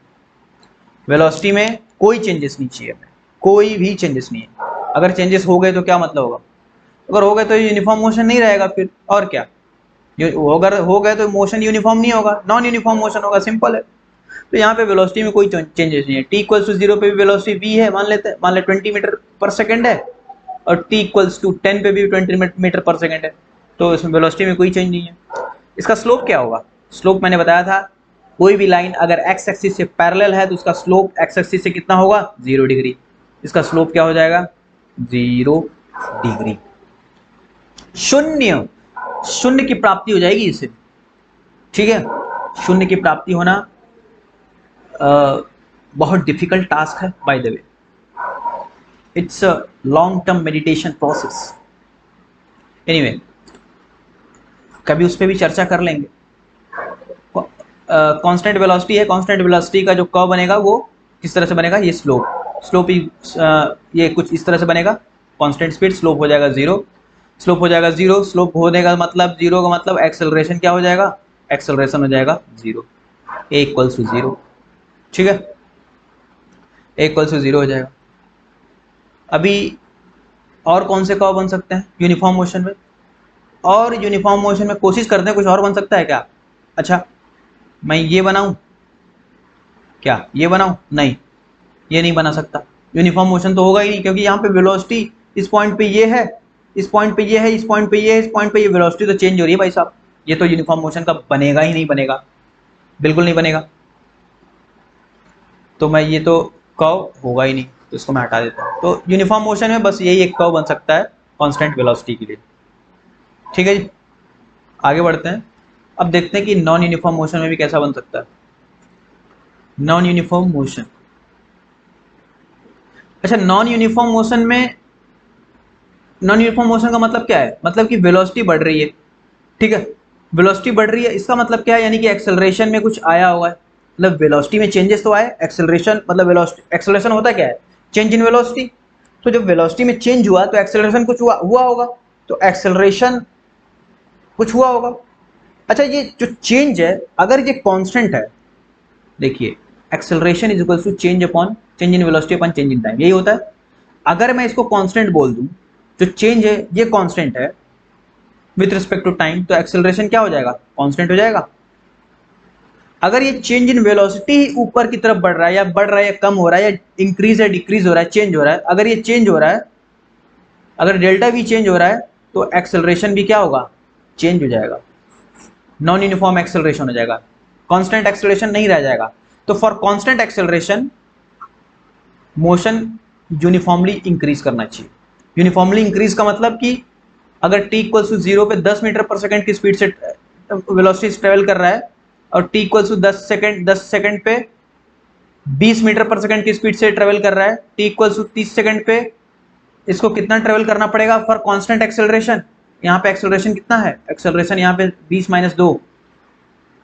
वेलोसिटी में कोई चेंजेस नहीं चाहिए हमें, कोई भी चेंजेस नहीं है। अगर चेंजेस हो गए तो क्या मतलब होगा? अगर हो गए तो यूनिफॉर्म मोशन नहीं रहेगा फिर, और क्या? अगर हो गए तो मोशन यूनिफॉर्म नहीं होगा, नॉन यूनिफॉर्म मोशन होगा, सिंपल है। तो यहाँ पे वेलोसिटी में कोई चेंजेस नहीं है। टी इक्वल्स टू 0 पे भी वेलोसिटी v है, मान लेते हैं, मान ले 20 मीटर पर सेकंड है, और टी इक्वल्स टू 10 पे भी 20 मीटर पर सेकंड है। तो इसमें वेलोसिटी में कोई चेंज नहीं है। इसका स्लोप क्या होगा? स्लोप मैंने बताया था, कोई भी लाइन अगर एक्स एक्सिस से पैरेलल है तो उसका स्लोप एक्स एक्सिस से कितना होगा? 0 डिग्री। इसका स्लोप क्या हो जाएगा? 0 डिग्री। शून्य, शून्य की प्राप्ति हो जाएगी इससे। ठीक है, शून्य की प्राप्ति होना बहुत डिफिकल्ट टास्क है, by the way. It's a long term meditation process. Anyway, कभी उस पर भी चर्चा कर लेंगे। कांस्टेंट वेलोसिटी है, कांस्टेंट वेलोसिटी का जो कर्व बनेगा वो किस तरह से बनेगा? ये स्लोप, स्लोप ही ये कुछ इस तरह से बनेगा। कांस्टेंट स्पीड, स्लोप हो जाएगा 0, स्लोप हो जाएगा 0। स्लोप होने का मतलब 0 का मतलब एक्सेलरेशन क्या हो जाएगा? एक्सेलरेशन हो जाएगा 0, ए इक्वल्स टू 0। ठीक है, ए इक्वल्स टू 0 हो जाएगा। अभी और कौन से कर्व बन सकते हैं यूनिफॉर्म मोशन में? और यूनिफॉर्म मोशन में कोशिश करते हैं कुछ और बन सकता है क्या? अच्छा, मैं ये बनाऊं क्या? ये बनाऊं? नहीं, ये नहीं बना सकता। यूनिफॉर्म मोशन तो होगा ही नहीं, क्योंकि यहाँ पे वेलोसिटी इस पॉइंट पे ये है, इस पॉइंट पे ये है, इस पॉइंट पे ये है, इस पॉइंट पे ये, वेलोसिटी तो चेंज हो रही है भाई साहब। ये तो यूनिफॉर्म मोशन का बनेगा ही नहीं, बनेगा, बिल्कुल नहीं बनेगा। तो मैं ये तो कर्व होगा ही नहीं, तो इसको मैं हटा देता हूँ। तो यूनिफॉर्म मोशन में बस यही एक कर्व बन सकता है कांस्टेंट वेलोसिटी के लिए। ठीक है जी, आगे बढ़ते हैं। अब देखते हैं कि नॉन यूनिफॉर्म मोशन में भी कैसा बन सकता है। नॉन यूनिफॉर्म मोशन, अच्छा, नॉन यूनिफॉर्म मोशन में, नॉन यूनिफॉर्म मोशन का मतलब क्या है? मतलब कि वेलोसिटी बढ़ रही है। ठीक है, वेलोसिटी बढ़ रही है, इसका मतलब क्या है? यानी कि एक्सेलरेशन में कुछ आया हुआ है, मतलब वेलोसिटी में चेंजेस तो आए। एक्सेलरेशन मतलब वेलोसिटी, एक्सेलरेशन होता क्या है? Change in velocity. तो जब वेलोसिटी में चेंज हुआ तो एक्सेलरेशन कुछ हुआ होगा। तो एक्सेलरेशन कुछ हुआ होगा। अच्छा, ये जो चेंज है अगर ये कांस्टेंट है, देखिए, acceleration is equal to change upon change in velocity upon change in time, यही होता है। अगर मैं इसको कांस्टेंट बोल दूं, जो चेंज है ये कांस्टेंट है विथ रिस्पेक्ट टू टाइम, तो एक्सेलरेशन क्या हो जाएगा? कांस्टेंट हो जाएगा। अगर ये चेंज इन वेलोसिटी ऊपर की तरफ बढ़ रहा है, या बढ़ रहा है, या कम हो रहा है, या इंक्रीज है, डिक्रीज हो रहा है, चेंज हो रहा है, अगर ये चेंज हो रहा है, अगर डेल्टा भी चेंज हो रहा है, तो एक्सेलरेशन भी क्या होगा? चेंज हो जाएगा, नॉन यूनिफॉर्म एक्सेलरेशन हो जाएगा, कांस्टेंट एक्सेलरेशन नहीं रह जाएगा। तो for constant acceleration motion uniformly increase करना चाहिए। यूनिफॉर्मली इंक्रीज का मतलब कि अगर t इक्वल्स टू 0 पे 10 मीटर पर सेकंड की स्पीड से वेलोसिटी से ट्रेवल कर रहा है, और t इक्वल्स टू 10 सेकंड पे 20 मीटर पर सेकंड की स्पीड से ट्रेवल कर रहा है, t इक्वल्स टू 30 सेकंड पे इसको कितना ट्रेवल करना पड़ेगा फॉर कांस्टेंट एक्सेलरेशन? यहाँ पे एक्सेलरेशन कितना है? एक्सेलरेशन यहाँ पे 20 माइनस 2,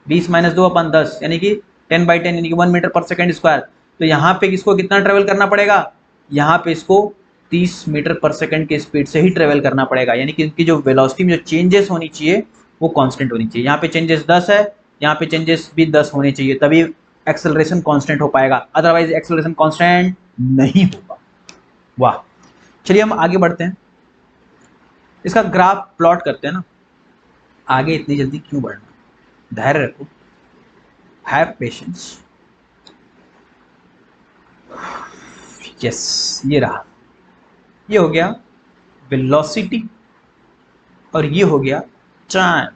20 माइनस 2 अपन 10, यानी कि 10/10, यानी कि 1 मीटर पर सेकंड स्क्वायर। तो यहाँ पे इसको कितना ट्रेवल करना पड़ेगा? यहाँ पे इसको 30 मीटर पर सेकंड की स्पीड से ही ट्रेवल करना पड़ेगा, यानी कि इनकी जो वेलोसिटी में जो चेंजेस होनी चाहिए वो कांस्टेंट होनी चाहिए। यहाँ पे चेंजेस 10 है, यहाँ पे चेंजेस भी 10 होने चाहिए, तभी एक्सेलरेशन कांस्टेंट हो पाएगा, अदरवाइज एक्सेलरेशन कांस्टेंट नहीं होगा। वाह, चलिए हम आगे बढ़ते हैं, इसका ग्राफ प्लॉट करते हैं ना। आगे इतनी जल्दी क्यों बढ़ना, धैर्य रखो, हैव पेशेंस। यस, ये रहा, ये हो गया वेलोसिटी, और ये हो गया टाइम।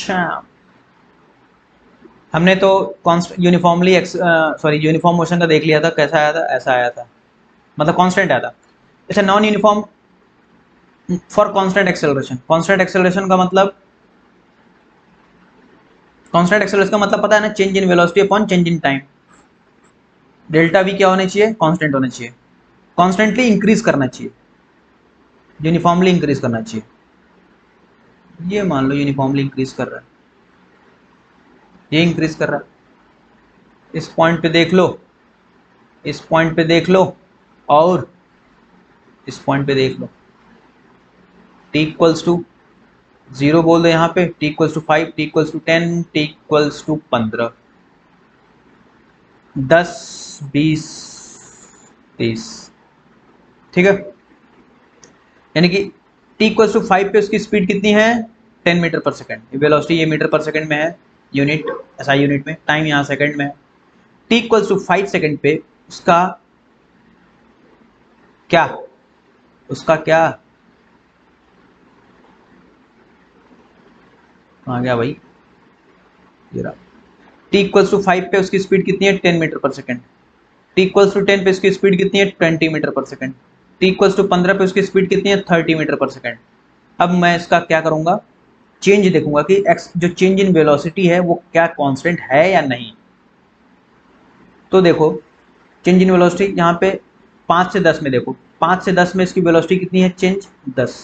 टाइम हमने तो यूनिफॉर्मली यूनिफॉर्म मोशन का देख लिया था, कैसा आया था, ऐसा आया था, मतलब कांस्टेंट आया था। अच्छा, non uniform for constant acceleration, constant acceleration का मतलब, कांस्टेंट एक्सेलरेशन का मतलब पता है ना, change in velocity upon change in time. Delta we क्या होना चाहिए, कांस्टेंट होना चाहिए, कॉन्स्टेंटली इंक्रीज करना चाहिए, यूनिफॉर्मली इंक्रीज करना चाहिए। ये मान लो यूनिफॉर्मली इंक्रीज कर रहा है, ये इंक्रीज कर रहा है, इस पॉइंट पे देख लो, इस पॉइंट पे देख लो, और इस पॉइंट पे देख लो। टी इक्वल्स टू 0 बोल दो यहाँ पे, T equals to 5, T equals to 10, T equals to 15, 10, 20, 30, ठीक है। यानी कि टी इक्वल्स टू 5 पे उसकी स्पीड कितनी है, 10 मीटर पर सेकंड। वेलोसिटी ये मीटर पर सेकंड में है, यूनिट एसआई यूनिट में, टाइम यहाँ सेकंड में है। टी इक्वल्स टू 5 सेकंड पे उसका क्या, उसका क्या आ गया भाई, ये रहा। टी इक्वल्स टू 5 पे उसकी स्पीड कितनी है, 10 मीटर पर सेकंड। टी इक्वल्स टू 10 पे उसकी स्पीड कितनी है, 20 मीटर पर सेकंड। टी इक्वल्स टू 15 पे उसकी स्पीड कितनी है, 30 मीटर पर सेकंड। अब मैं इसका क्या करूंगा, चेंज देखूंगा कि एक्स जो चेंज इन वेलोसिटी है वो क्या कांस्टेंट है या नहीं। तो देखो, चेंज इन वेलोसिटी यहाँ पे 5 से 10 में देखो, 5 से 10 में इसकी वेलोसिटी कितनी है, चेंज 10।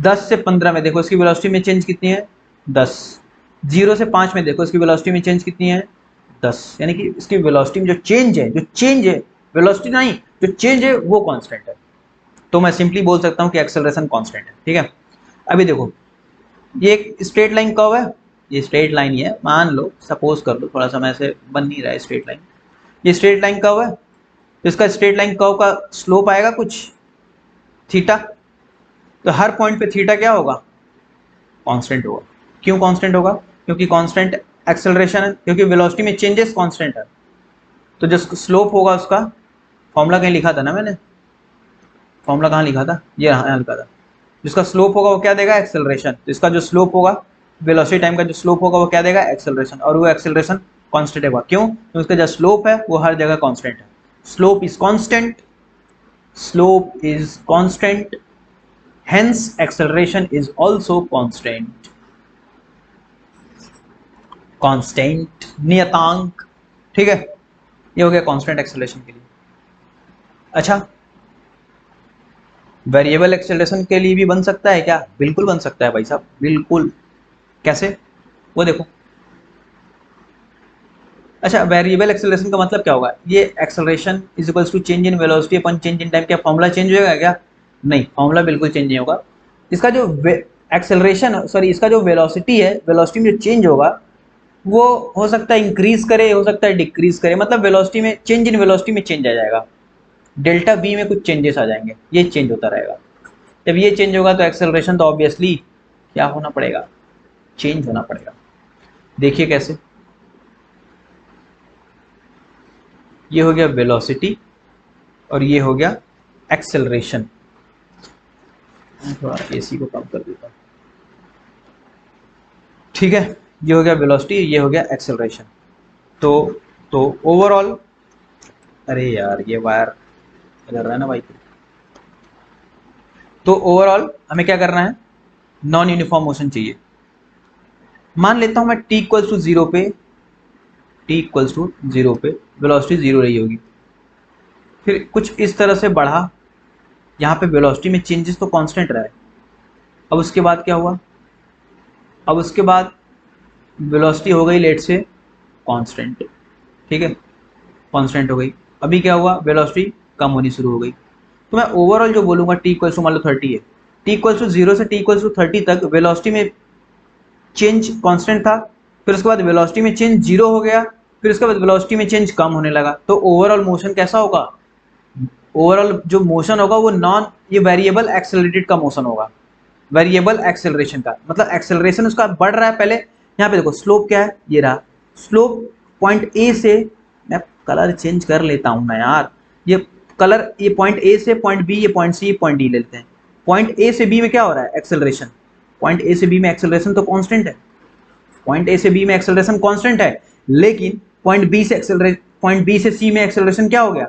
10 से 15 में देखो इसकी वेलोसिटी में चेंज कितनी है, 10। 0 से 5 में देखो इसकी वेलोसिटी में चेंज कितनी है, 10। यानी कि इसकी वेलोसिटी में जो चेंज है वेलोसिटी नहीं, जो चेंज है वो कांस्टेंट है। तो मैं सिंपली बोल सकता हूँ कि एक्सेलरेशन कांस्टेंट है, ठीक है। अभी देखो, ये एक स्ट्रेट लाइन कर्व है, ये स्ट्रेट लाइन ही है, मान लो, सपोज कर लो, थोड़ा सा मैं ऐसे बन नहीं रहा है स्ट्रेट लाइन, ये स्ट्रेट लाइन कर्व है। तो इसका स्ट्रेट लाइन कर्व का स्लोप आएगा कुछ थीटा, तो हर पॉइंट पे थीटा क्या होगा, कांस्टेंट होगा। क्यों कांस्टेंट होगा, क्योंकि कांस्टेंट एक्सेलरेशन है, क्योंकि वेलोसिटी में चेंजेस कांस्टेंट है। तो जो स्लोप होगा उसका फॉर्मूला कहीं लिखा था ना मैंने, फॉर्मूला कहाँ लिखा था, ये यहाँ लिखा था। जिसका स्लोप होगा वो क्या देगा, एक्सेलरेशन। तो इसका जो स्लोप होगा, वेलोसिटी टाइम का जो स्लोप होगा वो क्या देगा, एक्सेलरेशन, और वो एक्सेलरेशन कांस्टेंट होगा। क्यों, क्योंकि उसका जो स्लोप है वो हर जगह कांस्टेंट है। Slope is constant, slope is constant, hence acceleration is also constant नियतांक, ठीक है। ये हो गया कांस्टेंट एक्सेलरेशन के लिए। अच्छा, वेरिएबल एक्सेलरेशन के लिए भी बन सकता है क्या, बिल्कुल बन सकता है भाई साहब, बिल्कुल। कैसे, वो देखो। अच्छा, वेरिएबल एक्सेलरेशन का मतलब क्या होगा, ये acceleration is equals to change in velocity upon change in time. क्या फॉर्मूला चेंज होगा क्या, नहीं, फॉर्मूला बिल्कुल चेंज नहीं होगा। इसका जो एक्सेलरेशन सॉरी इसका जो वेलोसिटी है, वेलोसिटी में जो चेंज होगा वो हो सकता है इंक्रीज करे, हो सकता है डिक्रीज करे, मतलब वेलोसिटी में चेंज इन वेलोसिटी में चेंज आ जाएगा, डेल्टा वी में कुछ चेंजेस आ जाएंगे, ये चेंज होता रहेगा। जब ये चेंज होगा तो एक्सेलरेशन तो ऑब्वियसली क्या होना पड़ेगा, चेंज होना पड़ेगा। देखिए कैसे, ये हो गया वेलोसिटी और ये हो गया एक्सेलरेशन। थोड़ा एसी को कम कर देता हूँ, ठीक है। ये हो गया वेलोसिटी, ये हो गया एक्सेलरेशन। तो ओवरऑल, अरे यार ये वायर इधर रहा है ना भाई। तो ओवरऑल हमें क्या करना है, नॉन यूनिफॉर्म मोशन चाहिए। मान लेता हूं मैं t इक्वल्स टू 0 पे, t इक्वल्स टू 0 पे वेलोसिटी 0 रही होगी, फिर कुछ इस तरह से बढ़ा, यहाँ पे वेलोसिटी में चेंजेस तो कांस्टेंट रहा है। अब उसके बाद क्या हुआ, अब उसके बाद वेलोसिटी हो गई लेट से कांस्टेंट, ठीक है, कांस्टेंट हो गई। अभी क्या हुआ, वेलोसिटी कम होनी शुरू हो गई। तो मैं ओवरऑल जो बोलूँगा t इक्वल्स टू मान लो 30 है, t इक्वल्स टू 0 से t इक्वल्स टू 30 तक वेलोसिटी में चेंज कांस्टेंट था, फिर उसके बाद वेलोसिटी में चेंज 0 हो गया, फिर उसके बाद वेलोसिटी में चेंज कम होने लगा। तो ओवरऑल मोशन कैसा होगा, ओवरऑल जो मोशन होगा वो नॉन, ये वेरिएबल एक्सेलरेटेड का मोशन होगा, वेरिएबल एक्सेलरेशन का मतलब एक्सेलरेशन उसका बढ़ रहा है। पहले यहाँ पे देखो स्लोप क्या है, ये रहा स्लोप पॉइंट ए से, मैं कलर चेंज कर लेता हूँ ना यार, ये कलर, ये पॉइंट ए से पॉइंट बी, ये पॉइंट सी, ये पॉइंट डी लेते हैं। पॉइंट ए से बी में क्या हो रहा है, एक्सेलरेशन, पॉइंट ए से बी में एक्सेलरेशन तो कांस्टेंट है, पॉइंट ए से बी में एक्सेलरेशन कांस्टेंट है, लेकिन पॉइंट बी से सी में एक्सेलरेशन क्या हो गया,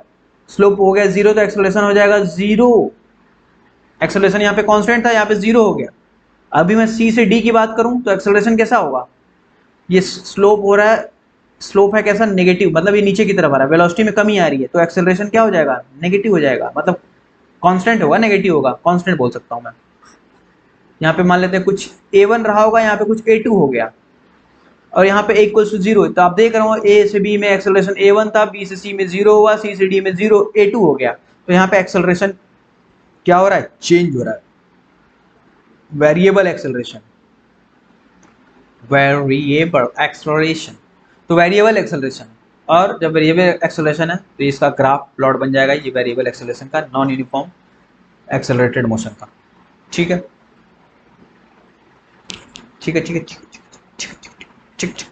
स्लोप हो गया जीरो, तो एक्सेलरेशन हो जाएगा जीरो। एक्सेलरेशन यहाँ पे कांस्टेंट था, यहाँ पे जीरो हो गया। अभी मैं सी से डी की बात करूं तो एक्सेलरेशन कैसा होगा, ये स्लोप हो रहा है, स्लोप है कैसा, नेगेटिव, मतलब ये नीचे की तरफ आ रहा है, वेलोसिटी में कमी आ रही है, तो एक्सेलरेशन क्या हो जाएगा, नेगेटिव हो जाएगा, मतलब कांस्टेंट होगा, नेगेटिव होगा, कांस्टेंट बोल सकता हूं मैं। यहाँ पे मान लेते हैं कुछ a1 रहा होगा, यहाँ पे कुछ a2 हो गया, और यहाँ पे इक्वल टू जीरो, तो आप देख रहे हो ए से बी में एक्सेलरेशन a1 था, बी से सी में जीरो हुआ, सी से डी में जीरो, a2 हो गया, तो यहाँ पे एक्सेलरेशन क्या हो रहा है, चेंज हो रहा है, वेरिएबल एक्सेलरेशन, वेरिएबल एक्सेलरेशन, तो वेरिएबल एक्सेलरेशन। और जब वेरिएबल एक्सेलरेशन है तो इसका ग्राफ प्लॉट बन जाएगा, ये वेरिएबल एक्सेलरेशन का, नॉन यूनिफॉर्म एक्सेलरेटेड मोशन का। ठीक है, ठीक है, ठीक है, ठीक है, ठीक है, ठीक ठीक।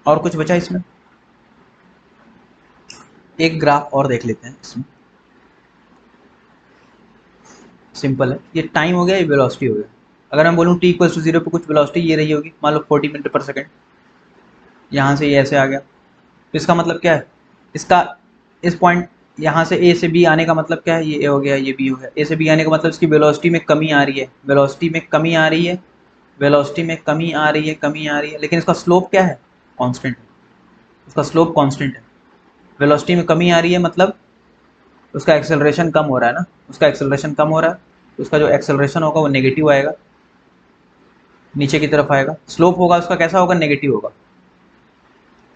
और कुछ बचा इसमें, एक ग्राफ और देख लेते हैं इसमें, सिंपल है, ये टाइम हो गया, ये वेलोसिटी हो गया। अगर मैं बोलूँ टी इक्वल्स टू जीरो पे कुछ वेलोसिटी ये रही होगी, मान लो 40 मीटर पर सेकेंड, यहाँ से ये ऐसे आ गया, तो इसका मतलब क्या है, इसका इस पॉइंट यहाँ से ए से बी आने का मतलब क्या है, ये ए हो गया, ये बी हो गया, ए से बी आने का मतलब इसकी वेलोसिटी में कमी आ रही है, वेलोसिटी में कमी आ रही है, वेलोसिटी में कमी आ रही है, कमी आ रही है, लेकिन इसका स्लोप क्या है, कांस्टेंट है, उसका स्लोप कांस्टेंट है। वेलोसिटी में कमी आ रही है मतलब उसका एक्सेलरेशन कम हो रहा है ना, उसका एक्सेलरेशन कम हो रहा है, तो उसका जो एक्सेलरेशन होगा वो नेगेटिव आएगा, नीचे की तरफ आएगा। स्लोप होगा उसका कैसा होगा, नेगेटिव होगा,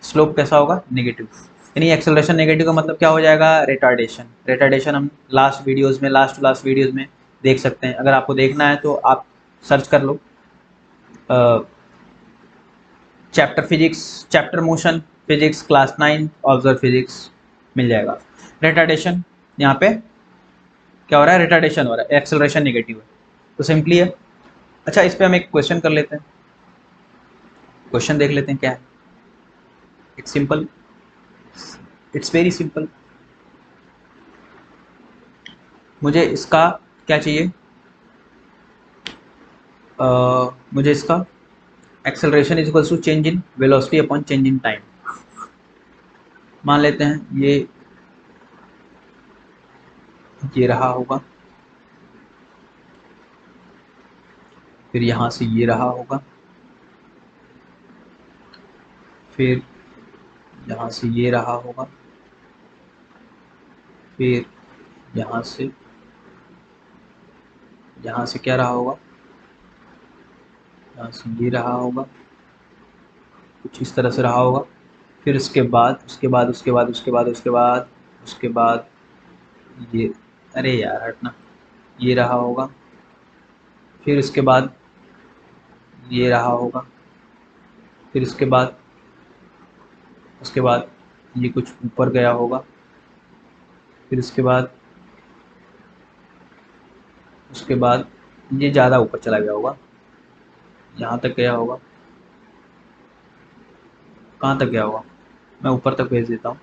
स्लोप कैसा होगा, नेगेटिव। यानी एक्सेलरेशन नेगेटिव का मतलब क्या हो जाएगा, रिटार्डेशन। रिटार्डेशन हम लास्ट वीडियोस में देख सकते हैं, अगर आपको देखना है तो आप सर्च कर लो, chapter physics, chapter motion physics class 9 observe physics मिल जाएगा। रिटार्डेशन यहाँ पे क्या हो रहा है, रिटार्डेशन हो रहा है, एक्सेलरेशन नेगेटिव है, तो सिंपली है। अच्छा, इस पे हम एक क्वेश्चन कर लेते हैं, क्वेश्चन देख लेते हैं क्या है। एक सिंपल, इट्स वेरी सिंपल, मुझे इसका क्या चाहिए, मुझे इसका acceleration is equals to change in velocity upon change in time. मान लेते हैं ये रहा होगा, फिर यहाँ से ये रहा होगा, फिर यहाँ से ये रहा होगा, फिर यहाँ से क्या रहा होगा, यहाँ से ये रहा होगा, कुछ इस तरह से रहा होगा, फिर उसके बाद ये, अरे यार हटना, ये रहा होगा, फिर उसके बाद ये रहा होगा, फिर उसके बाद ये कुछ ऊपर गया होगा, फिर उसके बाद ये ज़्यादा ऊपर चला गया होगा, यहाँ तक गया होगा, कहाँ तक गया होगा, मैं ऊपर तक भेज देता हूँ,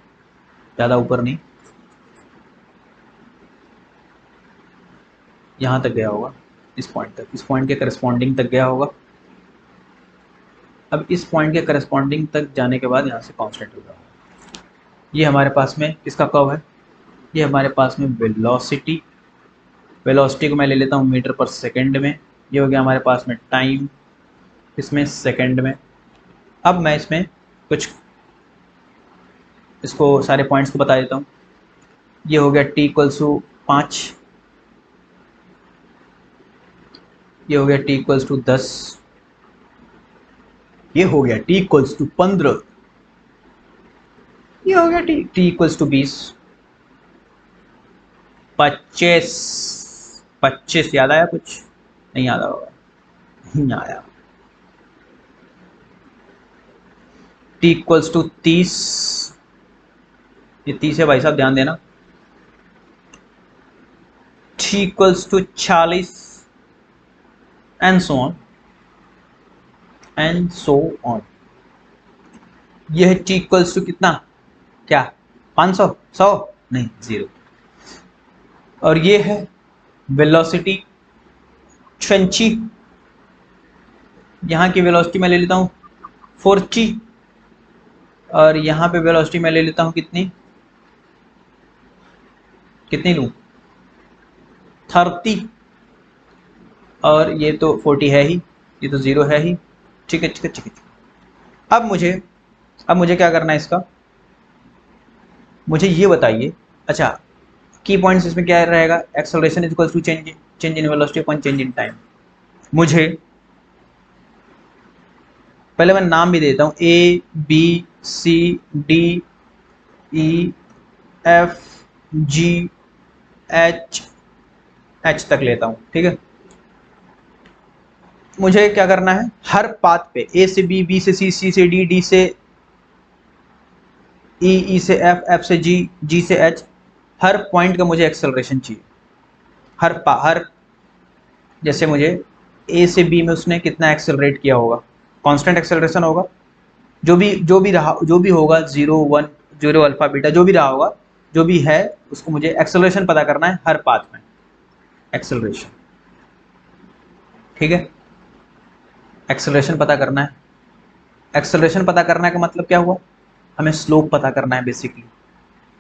ज़्यादा ऊपर नहीं, यहाँ तक गया होगा, इस पॉइंट तक, इस पॉइंट के करस्पॉन्डिंग तक गया होगा। अब इस पॉइंट के करस्पॉन्डिंग तक जाने के बाद यहाँ से कांस्टेंट हो जाएगा। ये हमारे पास में किसका कर्व है, ये हमारे पास में वेलोसिटी को मैं ले लेता हूँ मीटर पर सेकंड में, ये हो गया हमारे पास में टाइम, इसमें सेकंड में। अब मैं इसमें कुछ इसको सारे पॉइंट्स को बता देता हूँ। ये हो गया t इक्वल्स टू 5, ये हो गया t इक्वल्स टू 10, ये हो गया t इक्वल्स टू 15, ये हो गया t इक्वल्स टू 20, 25 याद आया, कुछ नहीं याद होगा, नहीं आया। t इक्वल्स टू 30, ये 30 है भाई साहब, ध्यान देना। t equals to 40 and so on ये है t इक्वल्स टू कितना, क्या 500, 100 नहीं, 0। और ये है वेलोसिटी 20, यहाँ की वेलोसिटी मैं ले लेता हूँ 4g, और यहाँ पे वेलोसिटी मैं ले लेता हूँ कितनी लूँ 30, और ये तो 40 है ही, ये तो 0 है ही। ठीक है ठीक है ठीक है। अब मुझे क्या करना है इसका, मुझे ये बताइए। अच्छा, की पॉइंट्स इसमें क्या रहेगा, acceleration is equals to change in velocity upon change in time. मुझे पहले मैं नाम भी देता हूँ, A B C D E F G H तक लेता हूँ, ठीक है। मुझे क्या करना है, हर पाथ पे ए से बी, बी से सी, सी से डी, डी से ई, ई से एफ, एफ से जी, जी से एच, हर पॉइंट का मुझे एक्सेलरेशन चाहिए। हर जैसे मुझे ए से बी में उसने कितना एक्सेलरेट किया होगा, कांस्टेंट एक्सेलरेशन होगा, जो भी होगा 0 1 0 अल्फा बीटा जो भी रहा होगा, जो भी है उसको मुझे एक्सेलरेशन पता करना है हर पाथ में, एक्सेलरेशन। ठीक है, एक्सेलरेशन पता करना है। एक्सेलरेशन पता करने का मतलब क्या हुआ, हमें स्लोप पता करना है बेसिकली।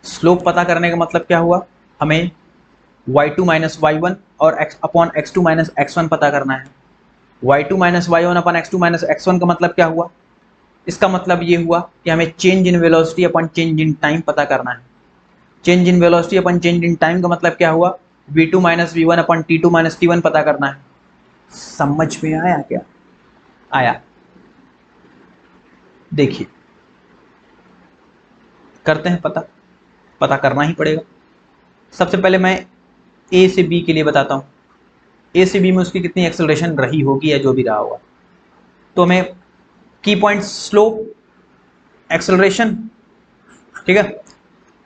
स्लोप पता करने का मतलब क्या हुआ, हमें y2 माइनस y1 और x upon x2 minus x1 पता करना है। y2 minus y1 upon x2 minus x1 का मतलब क्या हुआ, इसका मतलब ये हुआ कि हमें change in velocity upon change in time पता करना है। Change in velocity upon change in time का मतलब क्या हुआ, v2 minus v1 upon t2 minus t1 पता करना है। समझ में आया क्या, आया? देखिए, करते हैं पता करना ही पड़ेगा। सबसे पहले मैं ए से बी के लिए बताता हूँ, ए से बी में उसकी कितनी एक्सेलरेशन रही होगी या जो भी रहा होगा। तो हमें की पॉइंट स्लोप एक्सेलरेशन, ठीक है।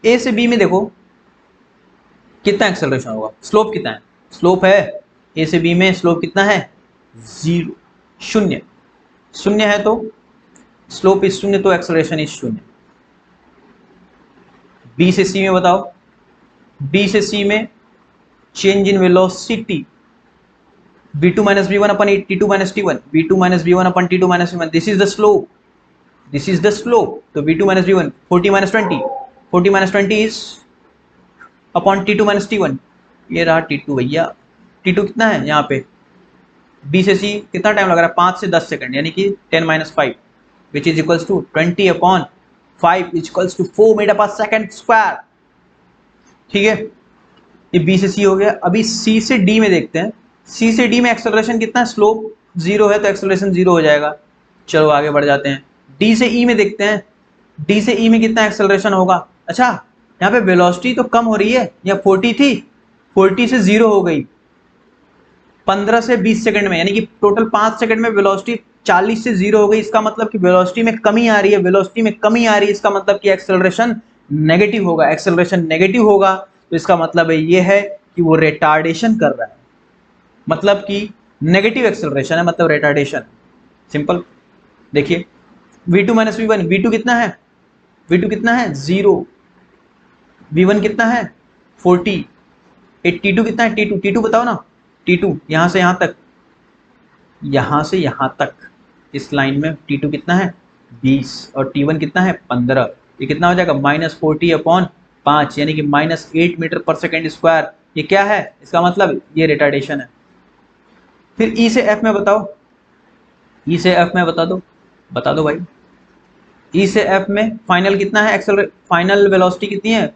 ए से बी में देखो कितना एक्सेलरेशन होगा, स्लोप कितना है, स्लोप है ए से बी में, स्लोप कितना है 0, शून्य है, तो स्लोप इज 0 तो एक्सेलरेशन इज 0। बी से सी में बताओ, बी से सी में change in velocity v2 minus v1 upon t2 minus t1, v2 minus v1 upon t2 minus v1, this is the slope, तो v2 minus v1 40 minus 20, 40 minus 20 is upon t2 minus t1, ये रहा t2 भैया। t2 कितना है यहाँ पे, b से c कितना टाइम लग रहा है, 5 से 10 सेकंड, यानी कि 10 minus 5 which is equals to 20 upon 5 is equals to 4 metre पर सेकंड स्क्वायर। ठीक है, ये b से c हो गया। अभी c से d में देखते हैं, सी से डी में एक्सेलरेशन कितना है, स्लोप 0 है तो एक्सेलरेशन 0 हो जाएगा। चलो आगे बढ़ जाते हैं, डी से ई में देखते हैं, डी से ई में कितना एक्सेलरेशन होगा। अच्छा, यहाँ पे वेलोसिटी तो कम हो रही है, या 40 थी, 40 से 0 हो गई 15 से 20 सेकंड में, यानी कि टोटल 5 सेकंड में वेलोसिटी 40 से 0 हो गई। इसका मतलब कि वेलोसिटी में कमी आ रही है, वेलोसिटी में कमी आ रही है, इसका मतलब कि एक्सेलरेशन नेगेटिव होगा। एक्सेलरेशन नेगेटिव होगा तो इसका मतलब ये है कि वो रिटार्डेशन कर रहा है, मतलब कि नेगेटिव एक्सेलरेशन है, मतलब रिटार्डेशन। सिंपल, देखिए v2 minus we one, v2 कितना है, v2 कितना है 0, v1 कितना है 40, t2 कितना है, t2 बताओ ना, t2 यहाँ से यहाँ तक, यहाँ से यहाँ तक इस लाइन में t2 कितना है 20, और t1 कितना है 15, ये कितना हो जाएगा -40 अपॉन 5, यानी कि -8 मीटर पर सेकेंड स्क्वायर। ये क्या है, इसका मतलब ये रिटार्डेशन है। फिर ई से एफ में बताओ, ई से एफ में बता दो भाई। ई से एफ में फाइनल कितना है, फाइनल वेलोसिटी कितनी है,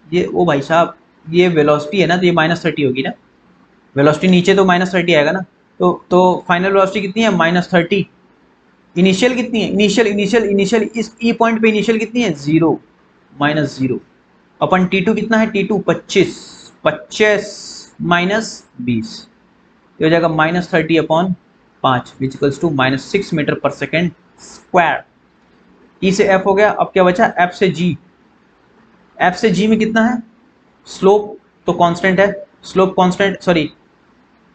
ये ओ भाई साहब, ये वेलोसिटी है ना, तो ये -30 होगी ना, वेलोसिटी नीचे तो -30 आएगा ना, तो फाइनल वेलोसिटी कितनी है -30। इनिशियल कितनी है, इनिशियल इस ई पॉइंट पे इनिशियल कितनी है 0, -0 अपन t2 कितना है, t2 25 -20, ये हो जाएगा -30 upon 5 which equals to -6 metre per second square. E से एफ हो गया। अब क्या बचा, एफ से जी। एफ से जी में कितना है, स्लोप तो कांस्टेंट है, स्लोप कांस्टेंट, सॉरी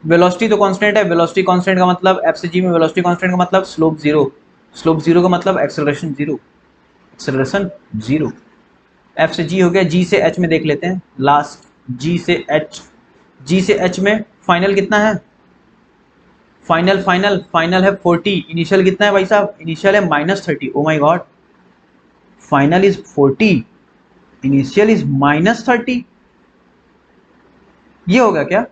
वेलोसिटी तो कांस्टेंट है, वेलोसिटी कांस्टेंट का मतलब एफ से जी में वेलोसिटी कांस्टेंट का मतलब स्लोप 0, स्लोप 0 का मतलब एक्सेलरेशन 0, एक्सेलरेशन 0। एफ से जी हो गया। जी से एच में देख लेते हैं लास्ट, जी से एच में फाइनल कितना है फाइनल फाइनल फाइनल है 40, इनिशियल कितना है भाई साहब, इनिशियल है -30। Oh my God, final is 40, initial is -30, ये होगा क्या?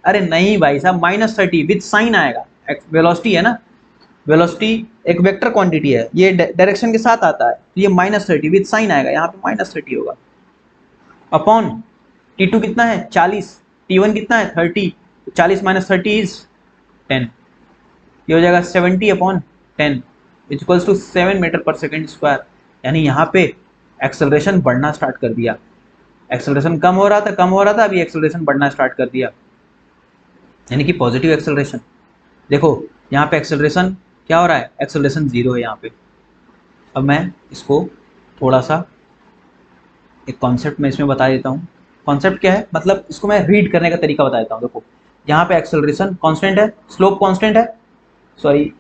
अरे नहीं भाई साहब, -30 विद साइन आएगा, वेलोसिटी है ना, वेलोसिटी एक वेक्टर क्वांटिटी है, ये डायरेक्शन के साथ आता है, तो ये -30 विद साइन आएगा, यहाँ पे -30 होगा, अपॉन T2 कितना है 40, T1 कितना है 30, 40 - 30 इज 10, ये हो जाएगा 70/10 equals to 7 metre per second square. यानी यहाँ पे एक्सेलरेशन बढ़ना स्टार्ट कर दिया, एक्सेलरेशन कम हो रहा था, अभी एक्सेलरेशन बढ़ना स्टार्ट कर दिया, यानी कि पॉजिटिव एक्सेलरेशन। देखो यहाँ पे एक्सेलरेशन क्या हो रहा है, एक्सेलरेशन 0 है यहाँ पे। अब मैं इसको थोड़ा सा एक कॉन्सेप्ट में इसमें बता देता हूँ। कॉन्सेप्ट क्या है, मतलब इसको मैं रीड करने का तरीका बता देता हूँ। देखो यहाँ पे एक्सेलरेशन कांस्टेंट है, स्लोप कांस्टेंट है, सॉरी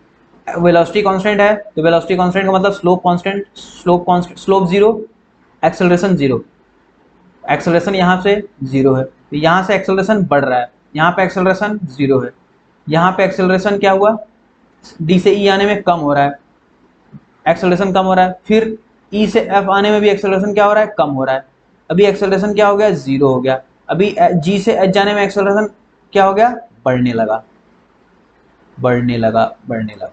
वेलोसिटी कांस्टेंट है, तो वेलोसिटी कांस्टेंट का मतलब slope constant, slope 0, acceleration 0, acceleration यहाँ से 0 है, तो यहाँ से एक्सेलरेशन बढ़ रहा है, यहाँ पे एक्सेलरेशन 0 है, यहाँ पे एक्सेलरेशन क्या हुआ, डी से ई आने में कम हो रहा है, एक्सेलरेशन कम हो रहा है, फिर ई से एफ आने में भी एक्सेलरेशन क्या हो रहा है, कम हो रहा है, अभी एक्सेलरेशन क्या हो गया, 0 हो गया, अभी जी से एच जाने में एक्सेलरेशन क्या हो गया, बढ़ने लगा बढ़ने लगा बढ़ने लगा,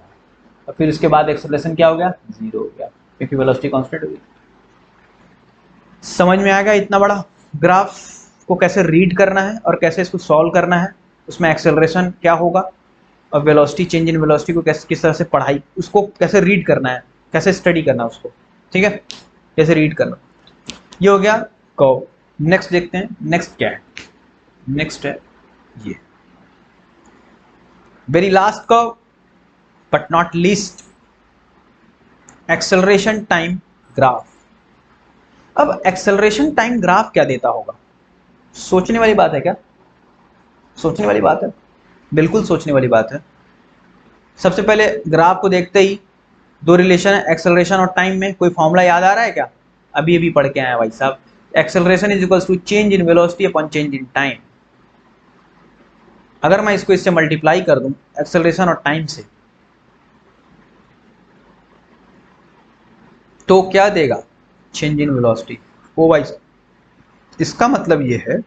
और फिर उसके बाद एक्सेलरेशन क्या हो गया, 0 हो गया, क्योंकि वेलोसिटी कांस्टेंट हो गई। समझ में आ गया इतना बड़ा ग्राफ को कैसे रीड करना है और कैसे इसको सॉल्व करना है, उसमें एक्सेलरेशन क्या होगा और वेलोसिटी, चेंज इन वेलोसिटी को कैसे, किस तरह से पढ़ाई, उसको कैसे रीड करना है, कैसे स्टडी करना है उसको, ठीक है, कैसे रीड करना। ये हो गया कर्व। नेक्स्ट देखते हैं, नेक्स्ट क्या है, नेक्स्ट है ये very last curve but not least, acceleration time graph. अब एक्सेलरेशन टाइम ग्राफ क्या देता होगा, सोचने वाली बात है क्या, सोचने वाली बात है, बिल्कुल सोचने वाली बात है। सबसे पहले ग्राफ को देखते ही दो रिलेशन है, एक्सेलरेशन और टाइम में, कोई फॉर्मूला याद आ रहा है क्या, अभी अभी पढ़ के आए भाई साहब, acceleration is equals to change in velocity upon change in time. अगर मैं इसको इससे मल्टीप्लाई कर दूं एक्सेलरेशन और टाइम से, तो क्या देगा, चेंज इन वेलोसिटी। ओ भाई, इसका मतलब ये है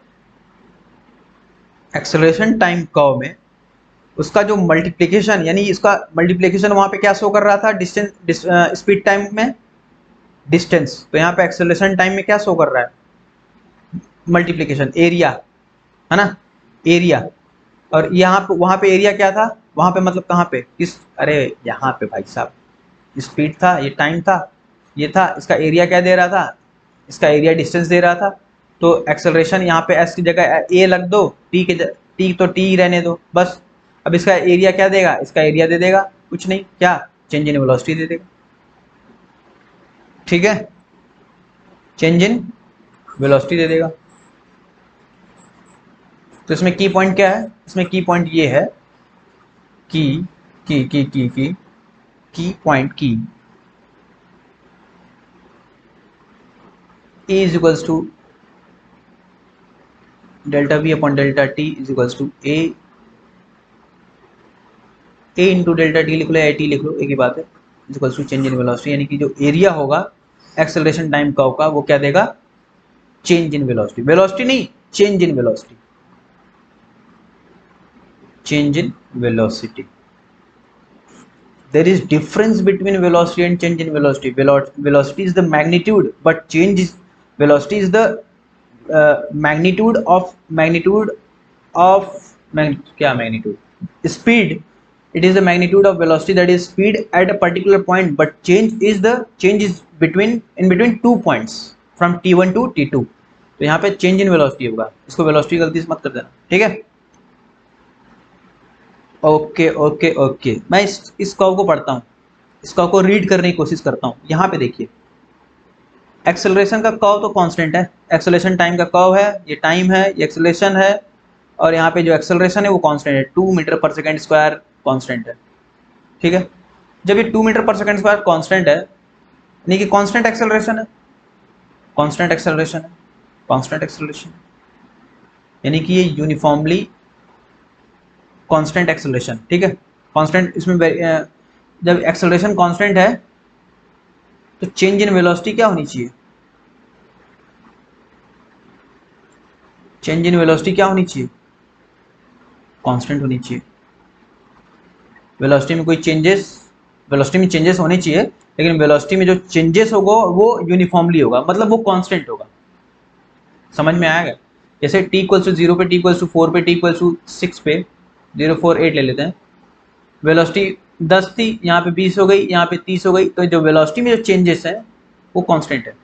एक्सेलरेशन टाइम कर्व में उसका जो मल्टीप्लिकेशन, यानी इसका मल्टीप्लिकेशन वहां पे क्या शो कर रहा था, डिस्टेंस, स्पीड टाइम में डिस्टेंस, तो यहाँ पे एक्सेलरेशन टाइम में क्या शो कर रहा है, मल्टीप्लिकेशन एरिया, है ना, एरिया। और यहाँ पे वहाँ पे एरिया क्या था, वहाँ पे मतलब कहाँ पे, किस, अरे यहाँ पे भाई साहब स्पीड था, ये टाइम था, ये था, इसका एरिया क्या दे रहा था, इसका एरिया डिस्टेंस दे रहा था। तो एक्सेलरेशन यहाँ पे एस की जगह ए लग दो, टी के टी तो टी ही रहने दो बस। अब इसका एरिया क्या देगा, इसका एरिया दे देगा कुछ नहीं, क्या, चेंज इन वेलोसिटी दे देगा, ठीक है, चेंज इन वेलोसिटी दे देगा। तो इसमें की पॉइंट क्या है, इसमें की पॉइंट ये है की पॉइंट की A is equals to delta V upon delta T is equals to A into delta T लिख लो या टी लिख लो, एक ही बात है, is equals to change in velocity. यानी कि जो एरिया होगा एक्सेलरेशन टाइम कर्व का वो क्या देगा, चेंज इन वेलोसिटी, वेलोसिटी नहीं, change in velocity, change in velocity. There is difference between velocity and change in velocity. Velocity is the magnitude, but change is, velocity is the magnitude of क्या magnitude, speed. It is the magnitude of velocity, that is speed at a particular point, but change is between 2 points from t1 to t2. तो यहाँ पे change in velocity होगा, इसको velocity गलती से मत कर देना, ठीक है। ओके ओके ओके, मैं इस कर्व को पढ़ता हूँ, इस कर्व को रीड करने की कोशिश करता हूँ। यहाँ पे देखिए एक्सेलरेशन का कर्व तो कांस्टेंट है, एक्सेलरेशन टाइम का कर्व है, ये टाइम है, ये एक्सेलरेशन है, और यहाँ पे जो एक्सेलरेशन है वो कांस्टेंट है, 2 metre per second square constant है, ठीक है। जब ये 2 metre per second square constant है, यानी कि कांस्टेंट एक्सेलरेशन है, कांस्टेंट एक्सेलरेशन है, कांस्टेंट एक्सेलरेशन, यानी कि ये यूनिफॉर्मली कांस्टेंट एक्सेलरेशन, ठीक है। कांस्टेंट इसमें जब एक्सेलरेशन कांस्टेंट है तो चेंज इन वेलोसिटी क्या होनी चाहिए, चेंज इन वेलोसिटी क्या होनी चाहिए, कांस्टेंट होनी चाहिए। वेलोसिटी में कोई चेंजेस, वेलोसिटी में चेंजेस होने चाहिए, लेकिन वेलोसिटी में जो चेंजेस होगा वो यूनिफॉर्मली होगा, मतलब वो कांस्टेंट होगा। समझ में आएगा? जैसे t इक्वल्स टू 0 पे, t इक्वल्स टू 4 पे, t इक्वल्स टू 6 पे, 0 4 8 ले लेते हैं। वेलोसिटी 10 थी, यहाँ पे 20 हो गई, यहाँ पे 30 हो गई, तो जो वेलोसिटी में जो चेंजेस है वो कांस्टेंट है।